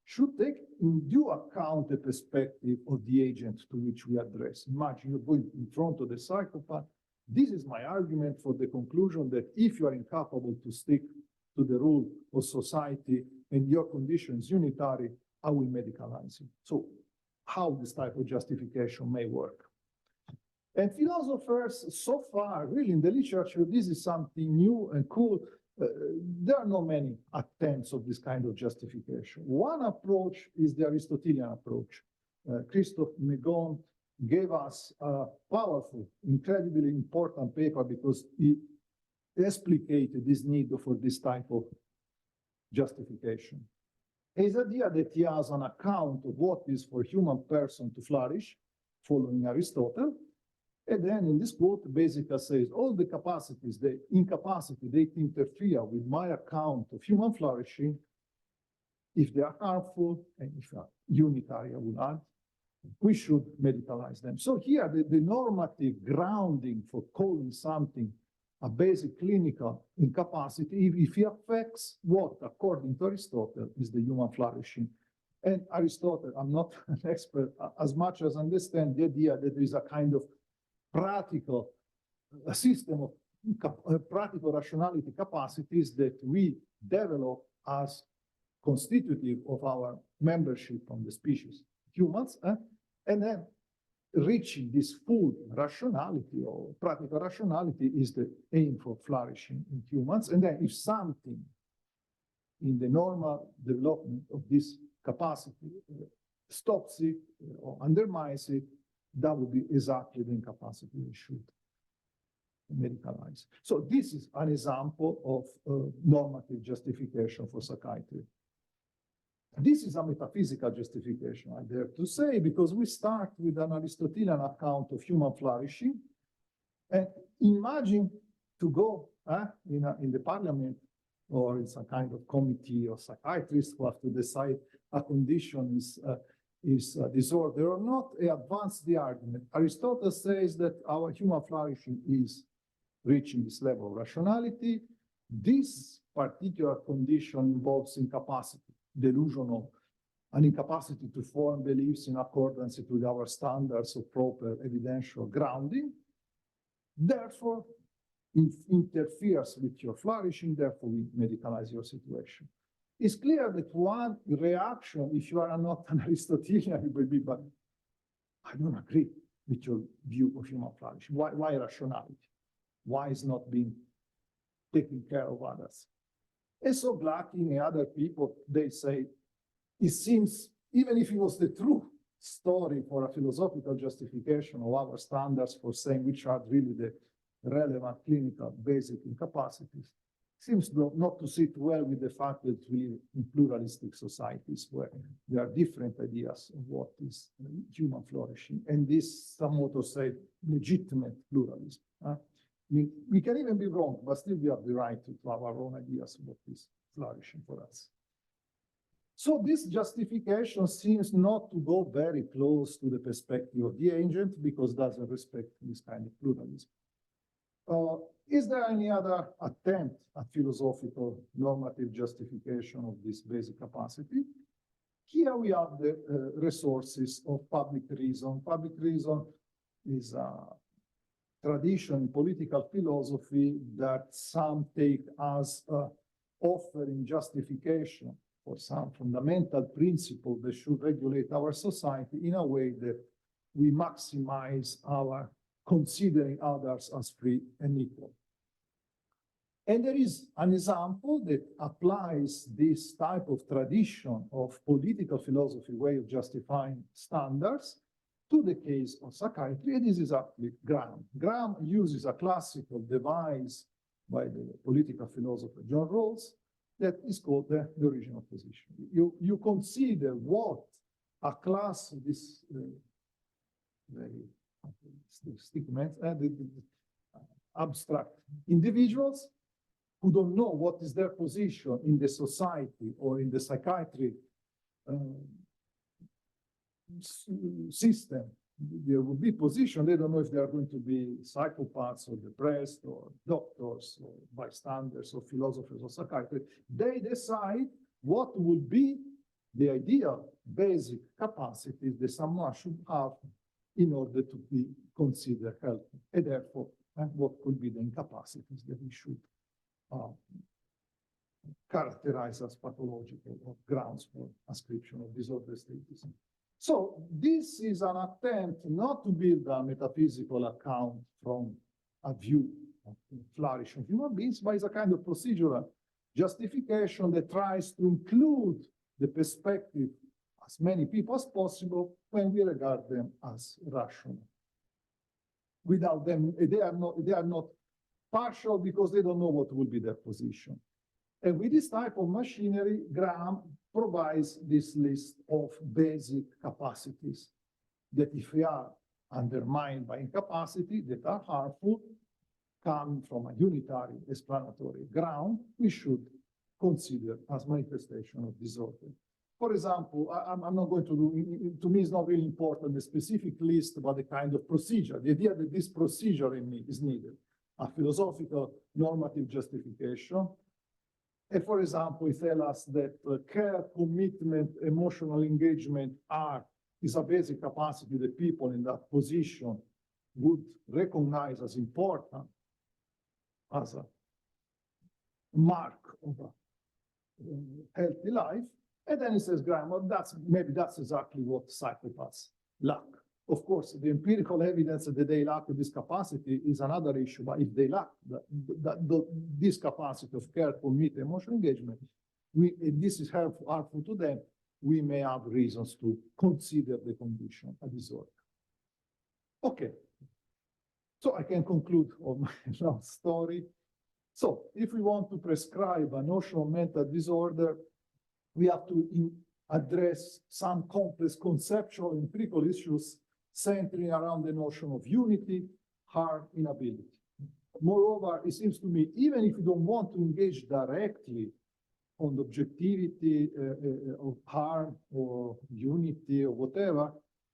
Speaker 2: should take in due account the perspective of the agent to which we address. Imagine you're going in front of the psychopath. This is my argument for the conclusion that if you are incapable to stick to the rule of society and your condition is unitary, I will medicalize you. So how this type of justification may work. And philosophers, so far, really in the literature, this is something new and cool. There are not many attempts of this kind of justification. One approach is the Aristotelian approach. Christophe Megon gave us a powerful, incredibly important paper because he explicated this need for this type of justification. His idea that he has an account of what is for human person to flourish, following Aristotle, and then in this quote, basically says all the capacities, the incapacity, they interfere with my account of human flourishing, if they are harmful, and if are unitary, I would add, we should medicalize them. So here, the normative grounding for calling something a basic clinical incapacity, if it affects what, according to Aristotle, is the human flourishing. And Aristotle, I'm not an expert, as much as I understand the idea that there is a kind of practical, a system of practical rationality capacities that we develop as constitutive of our membership on the species, humans, and then reaching this full rationality or practical rationality is the aim for flourishing in humans. And then if something in the normal development of this capacity stops it or undermines it, that would be exactly the incapacity we should medicalize. So this is an example of normative justification for psychiatry. This is a metaphysical justification, I dare to say, because we start with an Aristotelian account of human flourishing. And imagine to go in the parliament or in some kind of committee of psychiatrists who have to decide a condition is a disorder or not, advance the argument. Aristotle says that our human flourishing is reaching this level of rationality. This particular condition involves incapacity, delusional, an incapacity to form beliefs in accordance with our standards of proper evidential grounding. Therefore, it interferes with your flourishing, therefore we medicalize your situation. It's clear that one reaction, if you are not an Aristotelian, it will be, but I don't agree with your view of human flourishing. Why rationality? Why is not being taking care of others? And so Glackin and other people, they say, it seems, even if it was the true story for a philosophical justification of our standards for saying which are really the relevant clinical basic incapacities, seems not to sit well with the fact that we live in pluralistic societies where there are different ideas of what is human flourishing, and this somewhat to say legitimate pluralism. I mean, we can even be wrong, but still we have the right to have our own ideas of what is flourishing for us. So this justification seems not to go very close to the perspective of the ancient because it doesn't respect this kind of pluralism. Is there any other attempt at philosophical normative justification of this basic capacity? Here we have the resources of public reason. Public reason is a tradition in political philosophy that some take as offering justification for some fundamental principle that should regulate our society in a way that we maximize our considering others as free and equal. And there is an example that applies this type of tradition of political philosophy way of justifying standards to the case of psychiatry, and this is exactly Graham. Graham uses a classical device by the political philosopher John Rawls that is called the original position. You consider what a class, this very statement, abstract individuals who don't know what is their position in the society or in the psychiatry system. There will be position, they don't know if they are going to be psychopaths or depressed or doctors or bystanders or philosophers or psychiatrists. They decide what would be the ideal basic capacities that someone should have in order to be considered healthy, and therefore what could be the incapacities that we should characterize as pathological or grounds for ascription of disorder status. So this is an attempt not to build a metaphysical account from a view of the flourish of human beings, but it's a kind of procedural justification that tries to include the perspective as many people as possible when we regard them as rational. Without them, they are not partial because they don't know what will be their position. And with this type of machinery, Graham provides this list of basic capacities that if we are undermined by incapacity that are harmful, come from a unitary explanatory ground, we should consider as manifestation of disorder. For example, I'm not going to do, to me it's not really important, the specific list, but the kind of procedure, the idea that this procedure in me is needed, a philosophical normative justification. And for example, it tells us that care, commitment, emotional engagement is a basic capacity that people in that position would recognize as important, as a mark of a healthy life. And then he says, Graham, well, maybe that's exactly what psychopaths lack. Of course, the empirical evidence that they lack this capacity is another issue, but if they lack this capacity of care, commitment, emotional engagement, if this is harmful to them, we may have reasons to consider the condition a disorder. Okay, so I can conclude on my long story. So if we want to prescribe a notion of mental disorder, we have to address some complex conceptual empirical issues centering around the notion of unity, harm, inability. Moreover, it seems to me, even if you don't want to engage directly on the objectivity of harm or unity or whatever,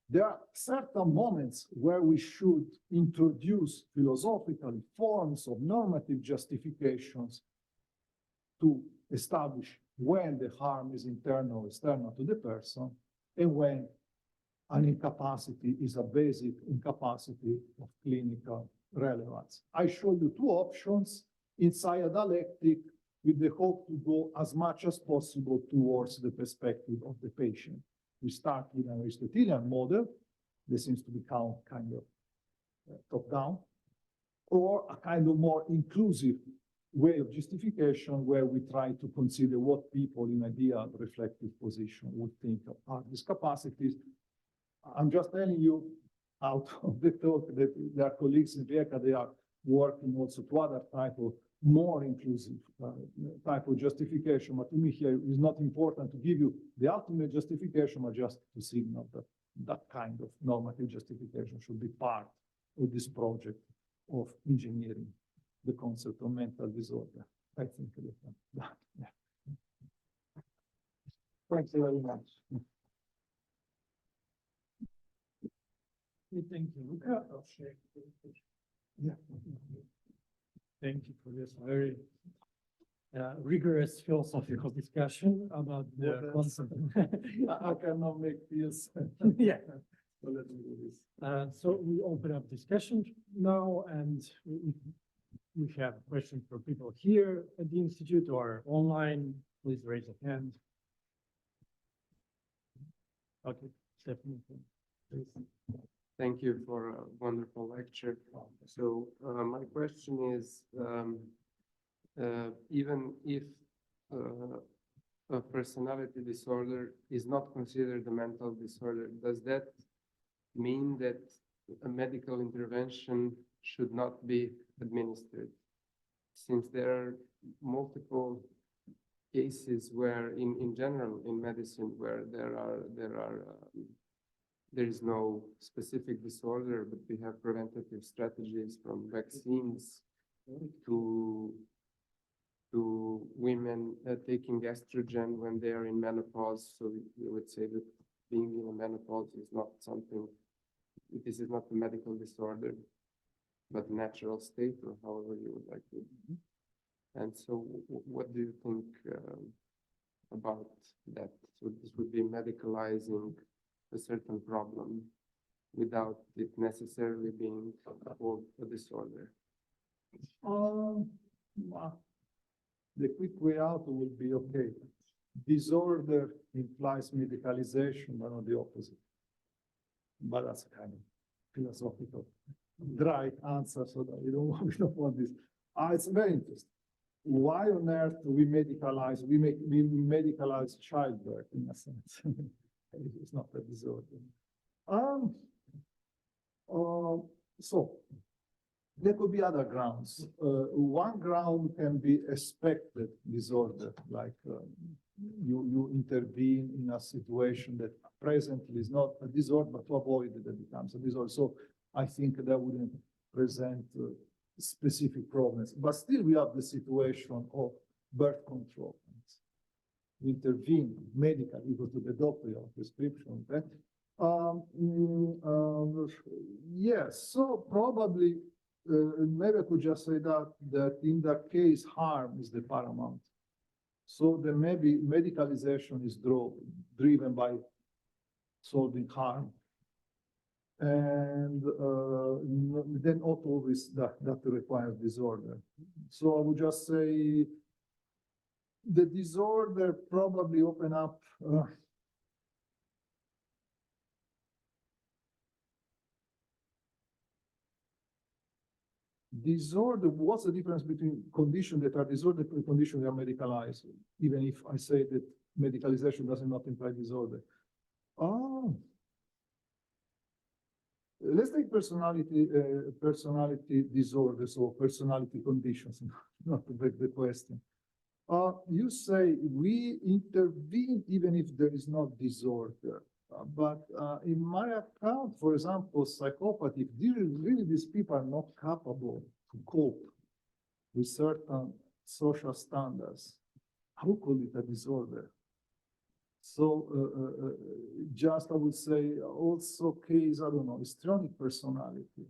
Speaker 2: there are certain moments where we should introduce philosophically forms of normative justifications to establish when the harm is internal or external to the person, and when an incapacity is a basic incapacity of clinical relevance. I show you two options inside a dialectic with the hope to go as much as possible towards the perspective of the patient. We start with an Aristotelian model that seems to become kind of top-down, or a kind of more inclusive way of justification where we try to consider what people in ideal reflective position would think are these capacities. I'm just telling you out of the talk that their colleagues in Rijeka, they are working also to other type of more inclusive type of justification. But to me here, it's not important to give you the ultimate justification, but just to signal that that kind of normative justification should be part of this project of engineering the concept of mental disorder. I think that, yeah. Thank you very much.
Speaker 1: Thank you, Luca.
Speaker 2: Yeah.
Speaker 1: Thank you for this very rigorous philosophical discussion about the concept.
Speaker 2: I cannot make this.
Speaker 1: Yeah.
Speaker 2: So let me do this.
Speaker 1: So we open up discussion now, and we have questions for people here at the Institute or online. Please raise a hand. Okay, Stephanie, please.
Speaker 3: Thank you for a wonderful lecture. So my question is, even if a personality disorder is not considered a mental disorder, does that mean that a medical intervention should not be administered? Since there are multiple cases where in general in medicine where there is no specific disorder, but we have preventative strategies from vaccines to women taking estrogen when they are in menopause. So we would say that being in a menopause is not something, this is not a medical disorder, but natural state, or however you would like to. And so what do you think about that? So this would be medicalizing a certain problem without it necessarily being called a disorder.
Speaker 2: The quick way out would be, okay, disorder implies medicalization, but not the opposite. but that's a kind of philosophical, dry answer, so that we don't, we don't want this. It's very interesting. Why on earth we medicalize, we medicalize childbirth in a sense? It's not a disorder. So there could be other grounds. One ground can be expected disorder, like you intervene in a situation that presently is not a disorder, but to avoid it, it becomes a disorder. So I think that wouldn't present specific problems. But still we have the situation of birth control. We intervene medically, we go to the doctor, you have prescription, okay? Yes, so probably maybe I could just say that in that case, harm is the paramount. So then maybe medicalization is driven by solving harm. And then not always that requires disorder. So I would just say the disorder probably open up disorder. What's the difference between conditions that are disorder and conditions that are medicalized? Even if I say that medicalization does not imply disorder. Let's take personality disorders or personality conditions, not to break the question. You say we intervene even if there is not disorder. But in my account, for example, psychopathy, really these people are not capable to cope with certain social standards, I would call it a disorder. So just I would say also case, I don't know, histrionic personality.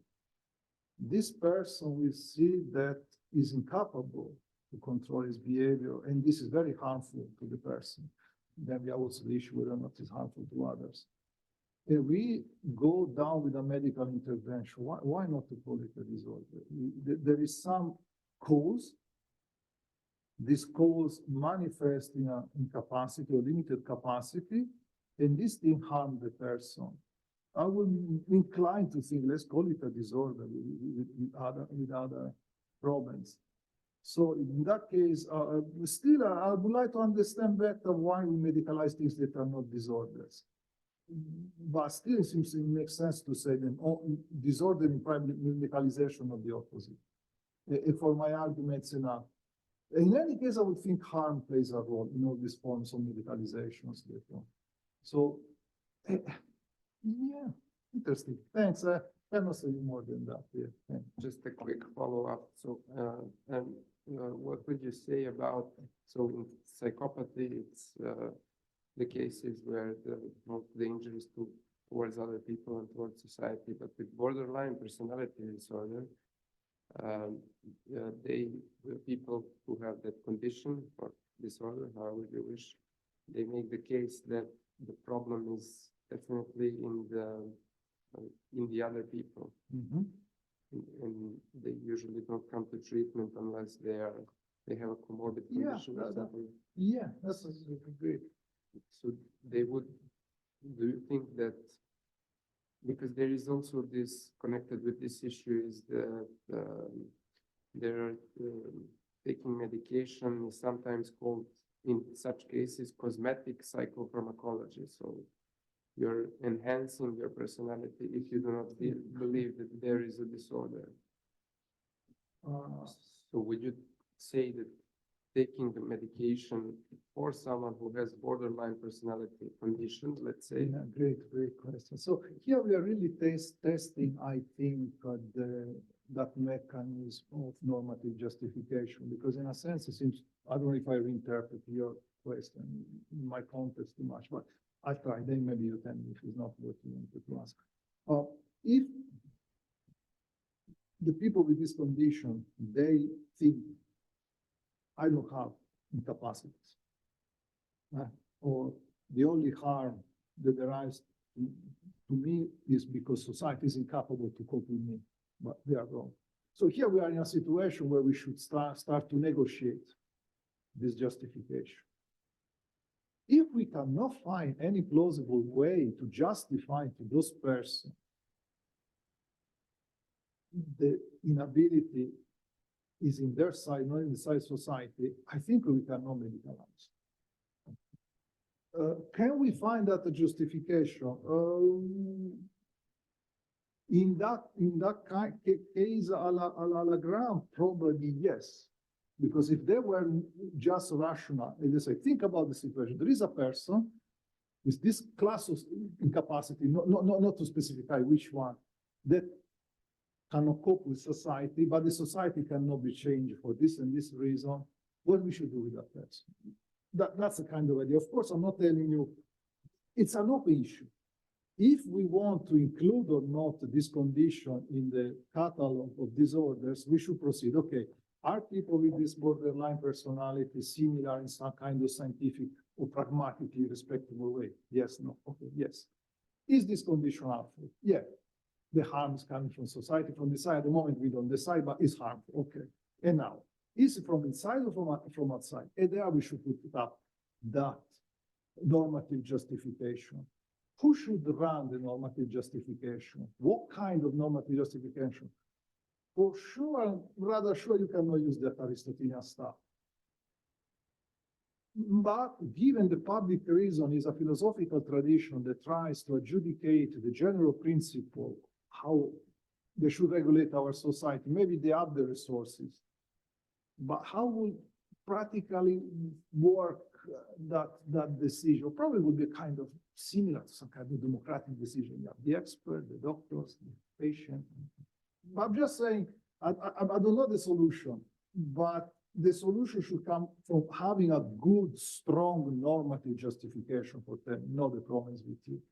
Speaker 2: This person will see that is incapable to control his behavior, and this is very harmful to the person. Then we have also the issue whether or not it's harmful to others. If we go down with a medical intervention, why not to call it a disorder? There is some cause. This cause manifests in an incapacity or limited capacity, and this thing harm the person. I would incline to think, let's call it a disorder with other problems. So in that case, still, I would like to understand better why we medicalize things that are not disorders. But still, it seems to make sense to say that disorder implies medicalization of the opposite. For my arguments enough. In any case, I would think harm plays a role in all these forms of medicalizations. So, yeah, interesting. Thanks. I cannot say more than that. Yeah,
Speaker 3: just a quick follow-up. So, what would you say about, so in psychopathy, it's the cases where the danger is towards other people and towards society, but with borderline personality disorder, people who have that condition or disorder, however you wish, they make the case that the problem is definitely in the other people.
Speaker 2: Mm-hmm.
Speaker 3: And they usually don't come to treatment unless they have a comorbid condition or something.
Speaker 2: Yeah, that's great.
Speaker 3: So they would, do you think that, because there is also this connected with this issue is that they're taking medication is sometimes called in such cases cosmetic psychopharmacology. So you're enhancing your personality if you do not believe that there is a disorder. So would you say that taking the medication for someone who has borderline personality condition, let's say?
Speaker 2: Yeah, great question. So here we are really testing, I think, that mechanism of normative justification, because in a sense, it seems, I don't know if I reinterpret your question in my context too much, but I try, then maybe you tell me if it's not what you wanted to ask. If the people with this condition, they think, I don't have incapacities, or the only harm that derives to me is because society is incapable to cope with me, but they are wrong. So here we are in a situation where we should start to negotiate this justification. If we cannot find any plausible way to justify to those persons the inability is in their side, not in the side of society, I think we cannot medicalize. Can we find that a justification? In that case, a la Graham, probably yes. Because if they were just rational, and they say, think about the situation. There is a person with this class of incapacity, not to specify which one, that cannot cope with society, but the society cannot be changed for this and this reason. What we should do with that person? That's the kind of idea. Of course, I'm not telling you, it's an open issue. If we want to include or not this condition in the catalog of disorders, we should proceed. Okay, are people with this borderline personality similar in some kind of scientific or pragmatically respectable way? Yes, no, okay, yes. Is this condition harmful? Yeah. The harm is coming from society, from the side. At the moment, we don't decide, but it's harmful. Okay. And now, is it from inside or from outside? And there we should put up that normative justification. Who should run the normative justification? What kind of normative justification? For sure, I'm rather sure you cannot use that Aristotelian stuff. But given the public reason is a philosophical tradition that tries to adjudicate the general principle, how they should regulate our society, maybe they have the resources, but how will practically work that decision? Probably would be kind of similar to some kind of democratic decision. You have the expert, the doctors, the patient. But I'm just saying, I don't know the solution, but the solution should come from having a good, strong normative justification for them, not the problems with you.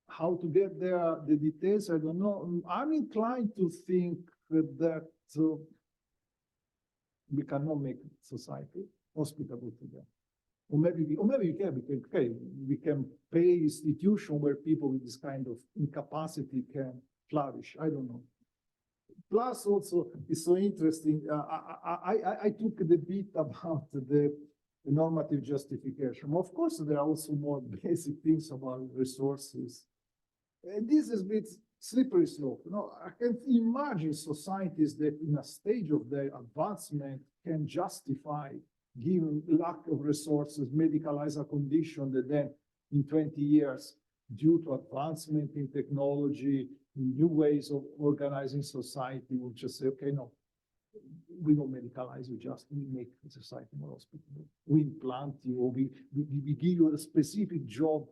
Speaker 2: How to get there, the details, I don't know. I'm inclined to think that we cannot make society hospitable to them. Or maybe we can pay institution where people with this kind of incapacity can flourish. I don't know. Plus, also, it's so interesting. I took the bit about the normative justification. Of course, there are also more basic things about resources. And this is a bit slippery slope. No, I can imagine societies that in a stage of their advancement can justify, given lack of resources, medicalize a condition that then in 20 years, due to advancement in technology, new ways of organizing society, we'll just say, okay, no, we don't medicalize you, just we make society more hospitable. We implant you, or we give you a specific job.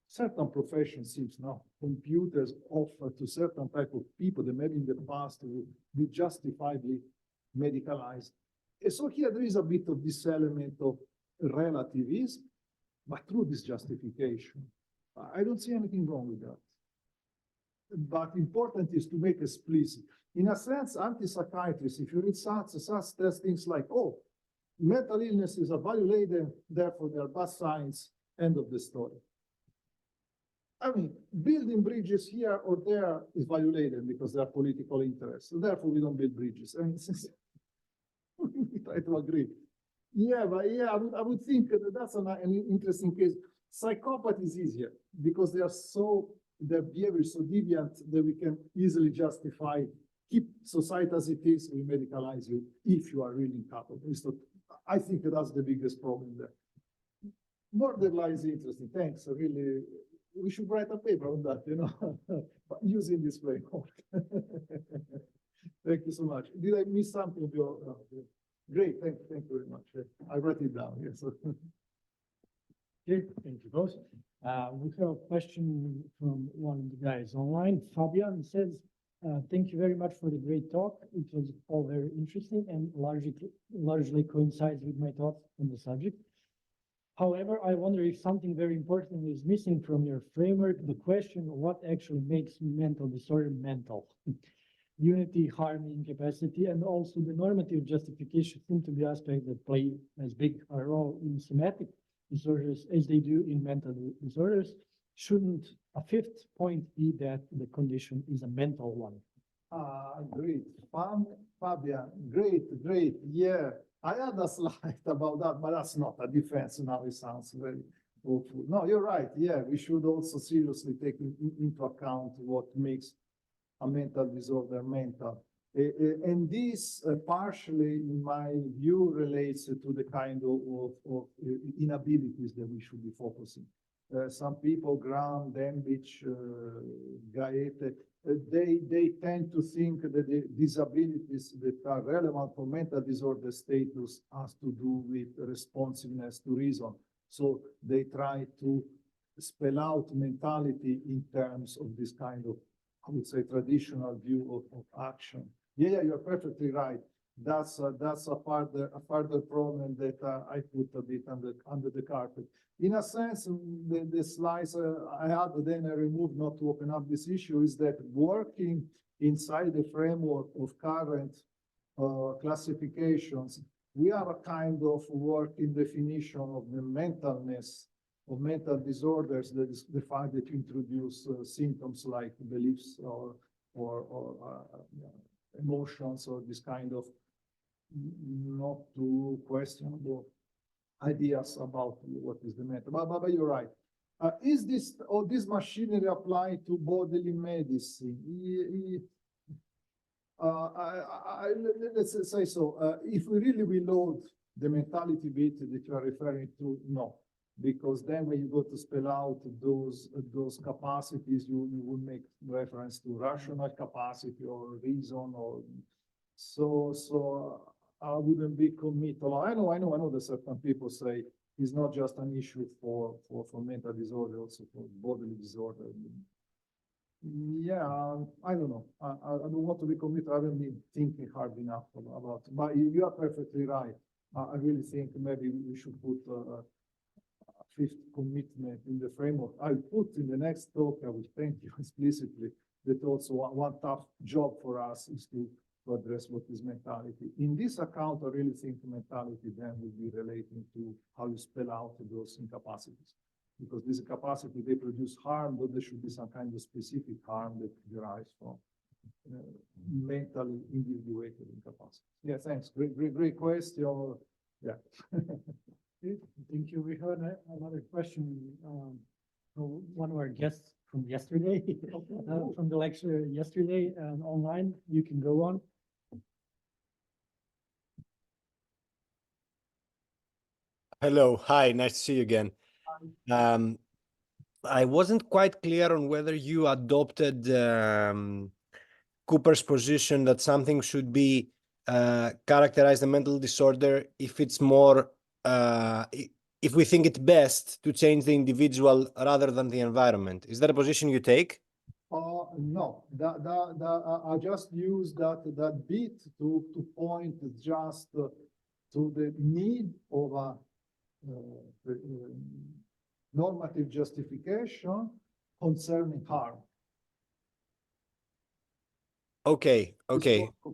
Speaker 2: Certain professions seems now computers offer to certain type of people that maybe in the past would be justifiably medicalized. And so here there is a bit of this element of relativism, but through this justification. I don't see anything wrong with that. But important is to make explicit. In a sense, anti-psychiatrists, if you read such things like, oh, mental illnesses are value-laden, therefore they are bad science, end of the story. I mean, building bridges here or there is value-laden because there are political interests. So therefore, we don't build bridges. And we try to agree. Yeah, but yeah, I would think that that's an interesting case. Psychopathy is easier because their behavior is so deviant that we can easily justify, keep society as it is, we medicalize you if you are really incapable. I think that's the biggest problem there. Borderline is interesting. Thanks. Really, we should write a paper on that, you know, using this framework. Thank you so much. Did I miss something of your? Great. Thank you very much. I wrote it down. Yes.
Speaker 1: Okay, thank you both. We have a question from one of the guys online. Fabian says, thank you very much for the great talk. It was all very interesting and largely coincides with my thoughts on the subject. However, I wonder if something very important is missing from your framework, the question of what actually makes mental disorder mental. Unity, harm, incapacity, and also the normative justification seem to be aspects that play as big a role in somatic disorders as they do in mental disorders. Shouldn't a fifth point be that the condition is a mental one?
Speaker 2: Great. Fabian, great. Yeah. I had a slide about that, but that's not a defense. Now it sounds very awful. No, you're right. Yeah, we should also seriously take into account what makes a mental disorder mental. And this partially, in my view, relates to the kind of inabilities that we should be focusing. Some people, Graham, Denbich, Gaete, they tend to think that the disabilities that are relevant for mental disorder status has to do with responsiveness to reason. So they try to spell out mentality in terms of this kind of, I would say, traditional view of action. Yeah, you're perfectly right. That's a further problem that I put a bit under the carpet. In a sense, the slides I had, then I removed not to open up this issue, is that working inside the framework of current classifications, we have a kind of working definition of the mentalness of mental disorders that is the fact that you introduce symptoms like beliefs or emotions or this kind of not too questionable ideas about what is the mental. But you're right. Is this machinery applied to bodily medicine? Let's say so. If we really reload the mentality bit that you are referring to, no. Because then when you go to spell out those capacities, you will make reference to rational capacity or reason or so I wouldn't be committal. I know that certain people say it's not just an issue for mental disorder, also for bodily disorder. Yeah, I don't know. I don't want to be committed. I haven't been thinking hard enough about it. But you are perfectly right. I really think maybe we should put fifth commitment in the framework. I'll put in the next talk, I will thank you explicitly, that also one tough job for us is to address what is mentality. In this account, I really think mentality then will be relating to how you spell out those incapacities. Because this capacity, they produce harm, but there should be some kind of specific harm that derives from mentally individuated incapacity. Yeah, thanks. Great question. Yeah.
Speaker 1: Thank you. We heard another question from one of our guests from yesterday, from the lecture yesterday online. You can go on.
Speaker 4: Hello, hi, nice to see you again. I wasn't quite clear on whether you adopted Cooper's position that something should be characterized a mental disorder if it's more if we think it best to change the individual rather than the environment. Is that a position you take?
Speaker 2: No, I just use that bit to point just to the need of a normative justification concerning harm.
Speaker 4: Okay.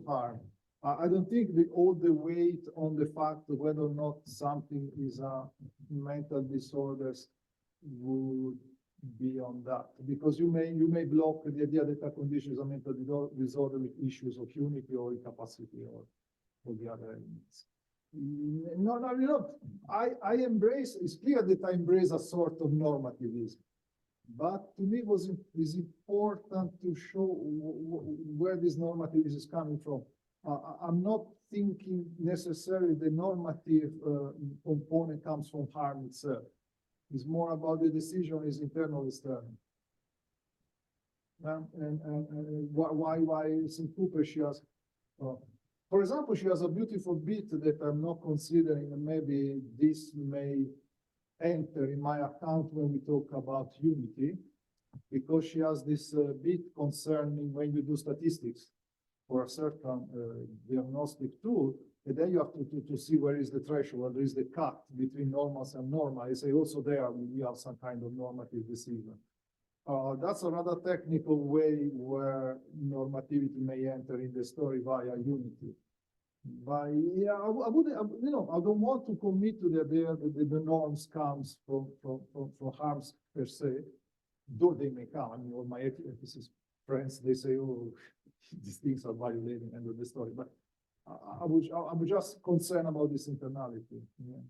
Speaker 2: Harm. I don't think all the weight on the fact of whether or not something is a mental disorders would be on that, because you may block the idea that a condition is a mental disorder with issues of unity or incapacity or the other elements. No, I embrace, it's clear that I embrace a sort of normativism, but to me it is important to show where this normativism is coming from. I'm not thinking necessarily the normative component comes from harm itself. It's more about the decision is internal, external. And why St. Cooper, she has, for example, she has a beautiful bit that I'm not considering, and maybe this may enter in my account when we talk about unity, because she has this bit concerning when you do statistics for a certain diagnostic tool, and then you have to see where is the threshold, where is the cut between normals and normal. I say also there we have some kind of normative decision. That's another technical way where normativity may enter in the story via unity. But yeah, I wouldn't, I don't want to commit to the idea that the norms comes from harms per se, though they may come. I mean, all my ethicists friends, they say, oh, these things are violating end of the story. But I would just concern about this internality. Yeah.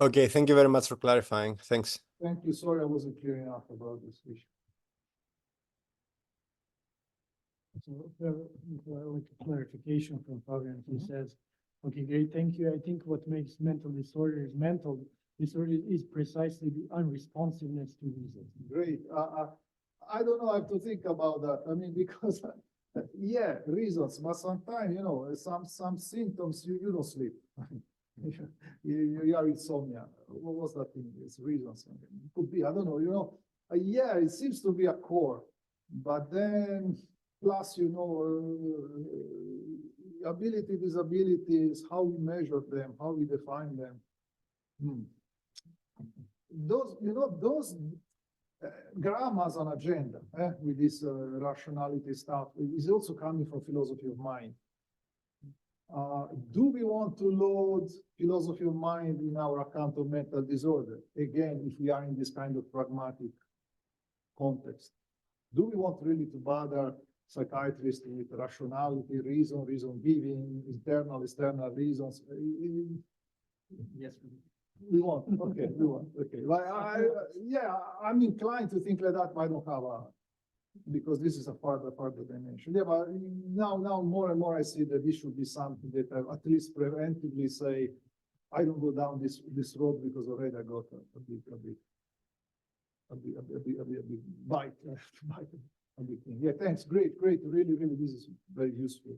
Speaker 4: Okay, thank you very much for clarifying. Thanks.
Speaker 2: Thank you. Sorry, I wasn't clear enough about this issue.
Speaker 1: So, like a clarification from Fabian, he says, okay, great, thank you. I think what makes mental disorder is precisely the unresponsiveness to reason.
Speaker 2: Great. I don't know. I have to think about that. I mean, because yeah, reasons, but sometimes, you know, some symptoms you don't sleep. You are insomnia. What was that thing? It's reasons. It could be, I don't know, you know. Yeah, it seems to be a core, but then plus, you know, ability, disabilities, how we measure them, how we define them. Those, you know, those Graham has an agenda with this rationality stuff. Is also coming from philosophy of mind. Do we want to load philosophy of mind in our account of mental disorder? Again, if we are in this kind of pragmatic context, do we want really to bother psychiatrists with rationality, reason giving, internal, external reasons?
Speaker 1: Yes.
Speaker 2: We want, okay, we want, okay. Like yeah, I'm inclined to think like that, but I don't have because this is a further dimension. Yeah, but now more and more I see that this should be something that I at least preventively say, I don't go down this road because already I got a big bite, a big thing. Yeah, thanks, great, really, this is very useful.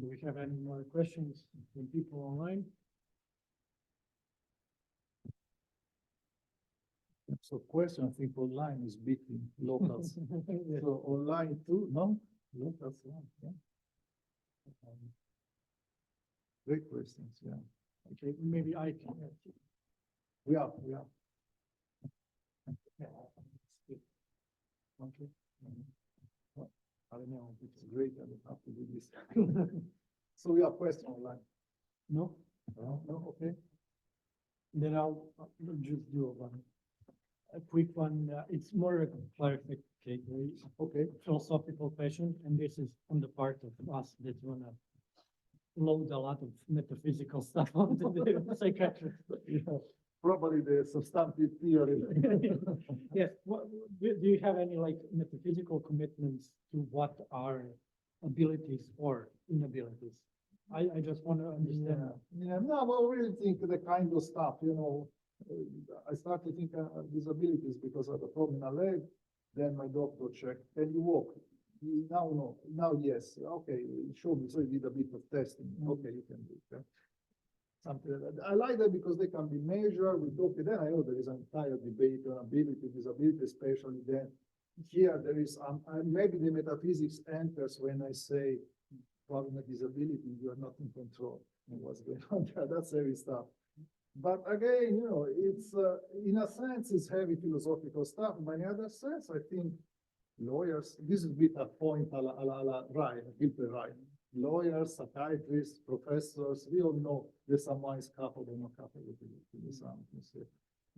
Speaker 1: Do we have any more questions from people online?
Speaker 2: So question, I think online is beating locals. So online too, no? Locals, yeah. Great questions, yeah.
Speaker 1: Okay, maybe I can.
Speaker 2: We are.
Speaker 1: Okay.
Speaker 2: I don't know, it's great, I don't have to do this. So we have question online.
Speaker 1: No?
Speaker 2: No, okay.
Speaker 1: Then I'll just do a quick one. It's more a clarification,
Speaker 2: Okay.
Speaker 1: philosophical question, and this is on the part of us that want to load a lot of metaphysical stuff onto the psychiatrist.
Speaker 2: Yeah. Probably the substantive theory.
Speaker 1: Yes. Do you have any like metaphysical commitments to what are abilities or inabilities? I just want to understand.
Speaker 2: Yeah, no, I really think the kind of stuff, you know, I started thinking disabilities because of the problem in a leg. Then my doctor checked, can you walk? Now, no. Now, yes. Okay, show me. So he did a bit of testing. Okay, you can do it. Yeah? Something like that. I like that because they can be measured. We talk. Then I know there is an entire debate on ability, disability, especially then. Here there is maybe the metaphysics enters when I say problem of disability, you are not in control of what's going on there. That's heavy stuff. But again, you know, it's in a sense it's heavy philosophical stuff. But in other sense, I think lawyers. This is a bit a point a la Ryan, Gilbert Ryan. Lawyers, psychiatrists, professors, we all know that someone is capable or not capable to do something. So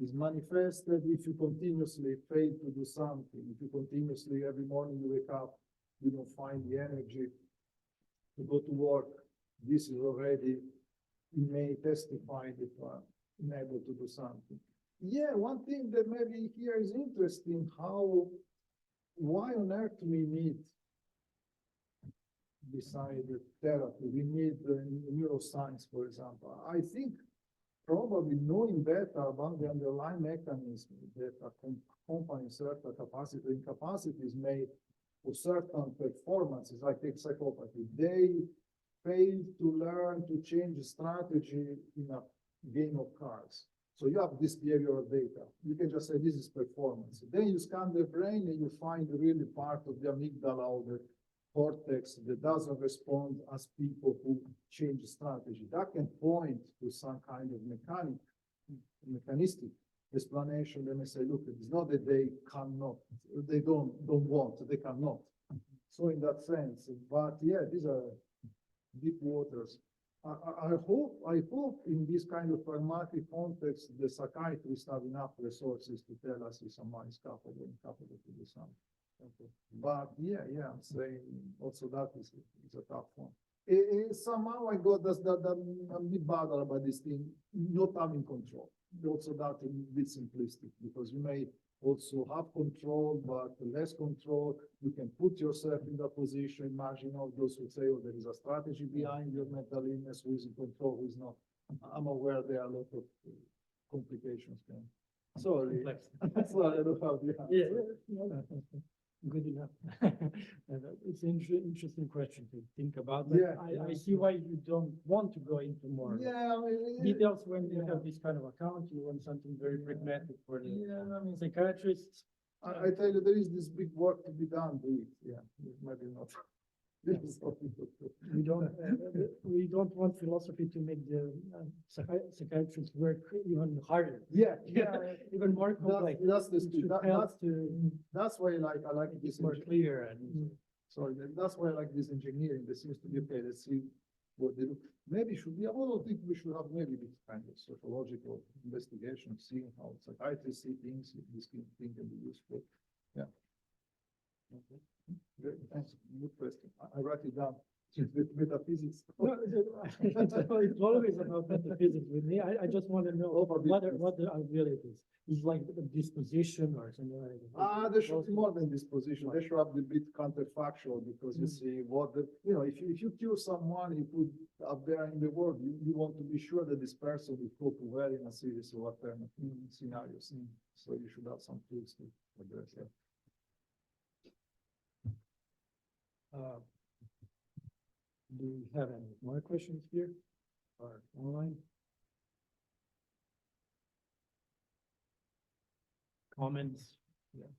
Speaker 2: it's manifested if you continuously fail to do something, if you continuously every morning you wake up, you don't find the energy to go to work. This is already, you may testify that you are unable to do something. Yeah, one thing that maybe here is interesting, why on earth we need beside the therapy, we need neuroscience, for example. I think probably knowing better about the underlying mechanism that accompany certain capacity and incapacities may, for certain performances, like take psychopathy, they fail to learn to change strategy in a game of cards. So you have this behavioral data. You can just say this is performance. Then you scan the brain and you find really part of the amygdala or the cortex that doesn't respond as people who change strategy. That can point to some kind of mechanistic explanation. They may say, look, it's not that they cannot, they don't want, they cannot. So in that sense, but yeah, these are deep waters. I hope in this kind of pragmatic context, the psychiatrists have enough resources to tell us if someone is capable to do something. Okay. But yeah, I'm saying also that is a tough one. Somehow I got that I'm a bit bothered about this thing, not having control. Also that a bit simplistic because you may also have control, but less control. You can put yourself in that position. Imagine all those who say, oh, there is a strategy behind your mental illness, who is in control, who is not. I'm aware there are a lot of complications. Sorry. Sorry, I don't have the answer.
Speaker 1: Yeah. Good enough. It's an interesting question to think about. But I see why you don't want to go into more details when you have this kind of account. You want something very pragmatic for the psychiatrists.
Speaker 2: I tell you, there is this big work to be done. Maybe not.
Speaker 1: We don't want philosophy to make the psychiatrists work even harder. Even more complex.
Speaker 2: That's why I like this
Speaker 1: more clear and
Speaker 2: sorry. That's why I like this engineering. There seems to be okay. Let's see what they do. Maybe should be. I don't think we should have maybe this kind of sociological investigation, seeing how psychiatrists see things. If this thing can be useful. Yeah. Okay. Great, thanks. Good question. I write it down. Metaphysics.
Speaker 1: No, it's always about metaphysics with me. I just want to know what the abilities. It's like a disposition or something like that.
Speaker 2: There should be more than disposition. They should have the bit counterfactual because you see what if you kill someone you put up there in the world, you want to be sure that this person will cope well in a series of alternative scenarios. So you should have some tools to address that.
Speaker 1: Do we have any more questions here or online? Comments?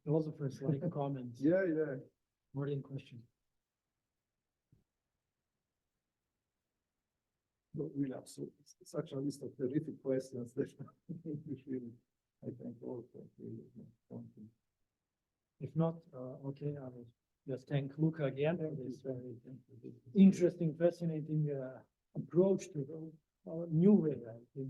Speaker 1: Philosophers like comments. More than questions.
Speaker 2: We'll have such a list of terrific questions that I think all really.
Speaker 1: If not, okay, I will just thank Luca again for this very interesting, fascinating approach to a new way, I think,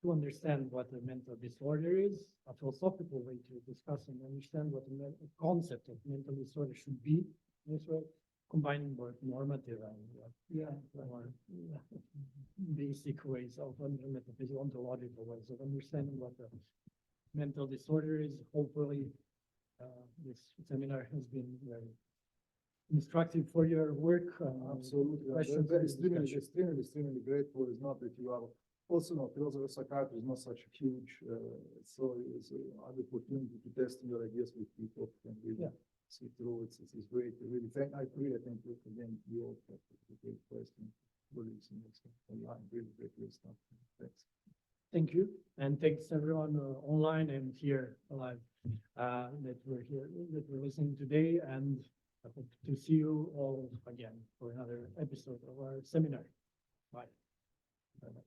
Speaker 1: to understand what a mental disorder is, a philosophical way to discuss and understand what the concept of mental disorder should be. This way, combining both normative and more basic ways of metaphysical, ontological ways of understanding what a mental disorder is. Hopefully, this seminar has been very instructive for your work.
Speaker 2: Absolutely.
Speaker 1: Questions.
Speaker 2: Extremely grateful. It's not that you are also not philosopher psychiatry is not such a huge so it's an opportunity to test your ideas with people and really see through it. It's great. Really thank you again. You all have a great question. Really online, really great stuff. Thanks.
Speaker 1: Thank you, and thanks everyone online and here live that we're listening today, and I hope to see you all again for another episode of our seminar. Bye. Bye-bye.